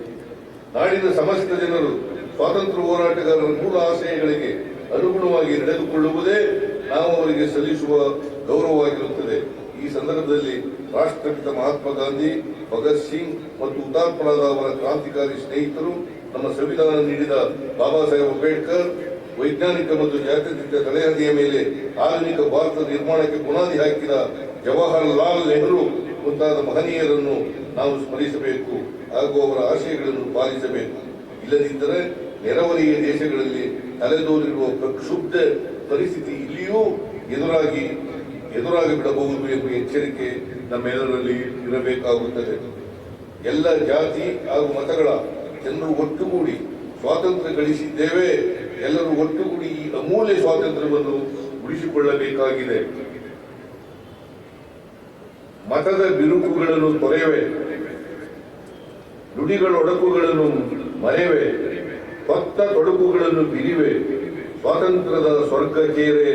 ನಾಡಿನ ಸಮಸ್ತ ಜನರು ಸ್ವಾತಂತ್ರ್ಯ ಹೋರಾಟಗಾರರ ಮೂಲ ಆಶಯಗಳಿಗೆ ಅನುಗುಣವಾಗಿ ನಡೆದುಕೊಳ್ಳುವುದೇ ನಾವು ಅವರಿಗೆ ಸಲ್ಲಿಸುವ ಗೌರವವಾಗಿರುತ್ತದೆ. ಈ ಸಂದರ್ಭದಲ್ಲಿ ರಾಷ್ಟ್ರಪಿತ ಮಹಾತ್ಮ ಗಾಂಧಿ, ಭಗತ್ ಸಿಂಗ್ ಮತ್ತು ಹುತಾತ್ಮರಾದ ಅವರ ಕ್ರಾಂತಿಕಾರಿ ಸ್ನೇಹಿತರು, ನಮ್ಮ ಸಂವಿಧಾನ ನೀಡಿದ ಬಾಬಾ ಸಾಹೇಬ್ ಅಂಬೇಡ್ಕರ್, ವೈಜ್ಞಾನಿಕ ಮತ್ತು ಜಾತ್ಯತೀತ ತಲೆಹದಿಯ ಮೇಲೆ ಆಧುನಿಕ ಭಾರತ ನಿರ್ಮಾಣಕ್ಕೆ ಬುನಾದಿ ಹಾಕಿದ ಜವಾಹರಲಾಲ್ ನೆಹರು ಮುಂತಾದ ಮಹನೀಯರನ್ನು ನಾವು ಸ್ಮರಿಸಬೇಕು ಹಾಗೂ ಅವರ ಆಶಯಗಳನ್ನು ಪಾಲಿಸಬೇಕು. ಇಲ್ಲದಿದ್ದರೆ ನೆರೆಹೊರೆಯ ದೇಶಗಳಲ್ಲಿ ತಲೆದೋರಿರುವ ಪ್ರಕ್ಷುಬ್ಧ ಪರಿಸ್ಥಿತಿ ಇಲ್ಲಿಯೂ ಎದುರಾಗಿ ಬಿಡಬಹುದು ಎಂಬ ಎಚ್ಚರಿಕೆ ನಮ್ಮೆಲ್ಲರಲ್ಲಿ ಇರಬೇಕಾಗುತ್ತದೆ. ಎಲ್ಲ ಜಾತಿ ಹಾಗೂ ಮತಗಳ ಜನರು ಒಟ್ಟುಗೂಡಿ ಸ್ವಾತಂತ್ರ್ಯ ಗಳಿಸಿದ್ದೇವೆ. ಎಲ್ಲರೂ ಒಟ್ಟುಗೂಡಿ ಈ ಅಮೂಲ್ಯ ಸ್ವಾತಂತ್ರ್ಯವನ್ನು ಉಳಿಸಿಕೊಳ್ಳಬೇಕಾಗಿದೆ. ಮತದ ಬಿರುಕುಗಳನ್ನು ತೊರೆಯವೆ, ನುಡಿಗಳೊಡಕುಗಳನ್ನು ಮರೆವೆ, ಹೊತ್ತ ತೊಡಕುಗಳನ್ನು ಬಿರಿವೆ, ಸ್ವಾತಂತ್ರ್ಯದ ಸ್ವರ್ಗ ಚೇರೆ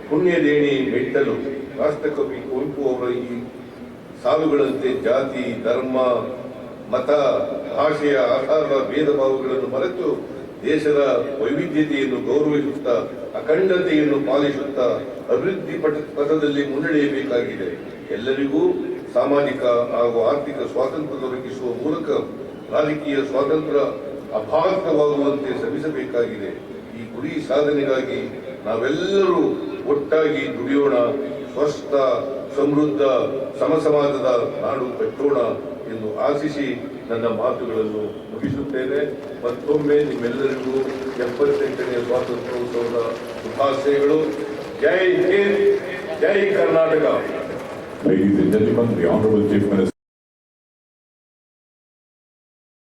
ಪುಣ್ಯದೇಣಿ ಮೆಟ್ಟಲು. ರಾಷ್ಟ್ರಕವಿ ಕುವೆಂಪು ಅವರ ಈ ಸಾಲುಗಳಂತೆ ಜಾತಿ, ಧರ್ಮ, ಮತ, ಭಾಷೆಯ ಆಧಾರದ ಭೇದ ಭಾವಗಳನ್ನು ಮರೆತು ದೇಶದ ವೈವಿಧ್ಯತೆಯನ್ನು ಗೌರವಿಸುತ್ತಾ ಅಖಂಡತೆಯನ್ನು ಪಾಲಿಸುತ್ತಾ ಅಭಿವೃದ್ಧಿ ಪಥದಲ್ಲಿ ಮುನ್ನಡೆಯಬೇಕಾಗಿದೆ. ಎಲ್ಲರಿಗೂ ಸಾಮಾಜಿಕ ಹಾಗೂ ಆರ್ಥಿಕ ಸ್ವಾತಂತ್ರ್ಯ ದೊರಕಿಸುವ ಮೂಲಕ ರಾಜಕೀಯ ಸ್ವಾತಂತ್ರ್ಯ ಅಭಾವಿತವಾಗುವಂತೆ ಶ್ರಮಿಸಬೇಕಾಗಿದೆ. ಈ ಗುರಿ ಸಾಧನೆಗಾಗಿ ನಾವೆಲ್ಲರೂ ಒಟ್ಟಾಗಿ ದುಡಿಯೋಣ. ಸ್ವಸ್ಥ, ಸಮೃದ್ಧ, ಸಮಸಮಾಜದ ನಾಡು ಕಟ್ಟೋಣ ಎಂದು ಆಶಿಸಿ ನನ್ನ ಮಾತುಗಳನ್ನು ಮುಗಿಸುತ್ತೇನೆ. ಮತ್ತೊಮ್ಮೆ ನಿಮ್ಮೆಲ್ಲರಿಗೂ 78ನೇ ಸ್ವಾತಂತ್ರ್ಯೋತ್ಸವದ ಶುಭಾಶಯಗಳು. ಜೈ ಹಿಂದ್, ಜೈ Karnataka. Ladies and gentlemen, the Honorable Chief Minister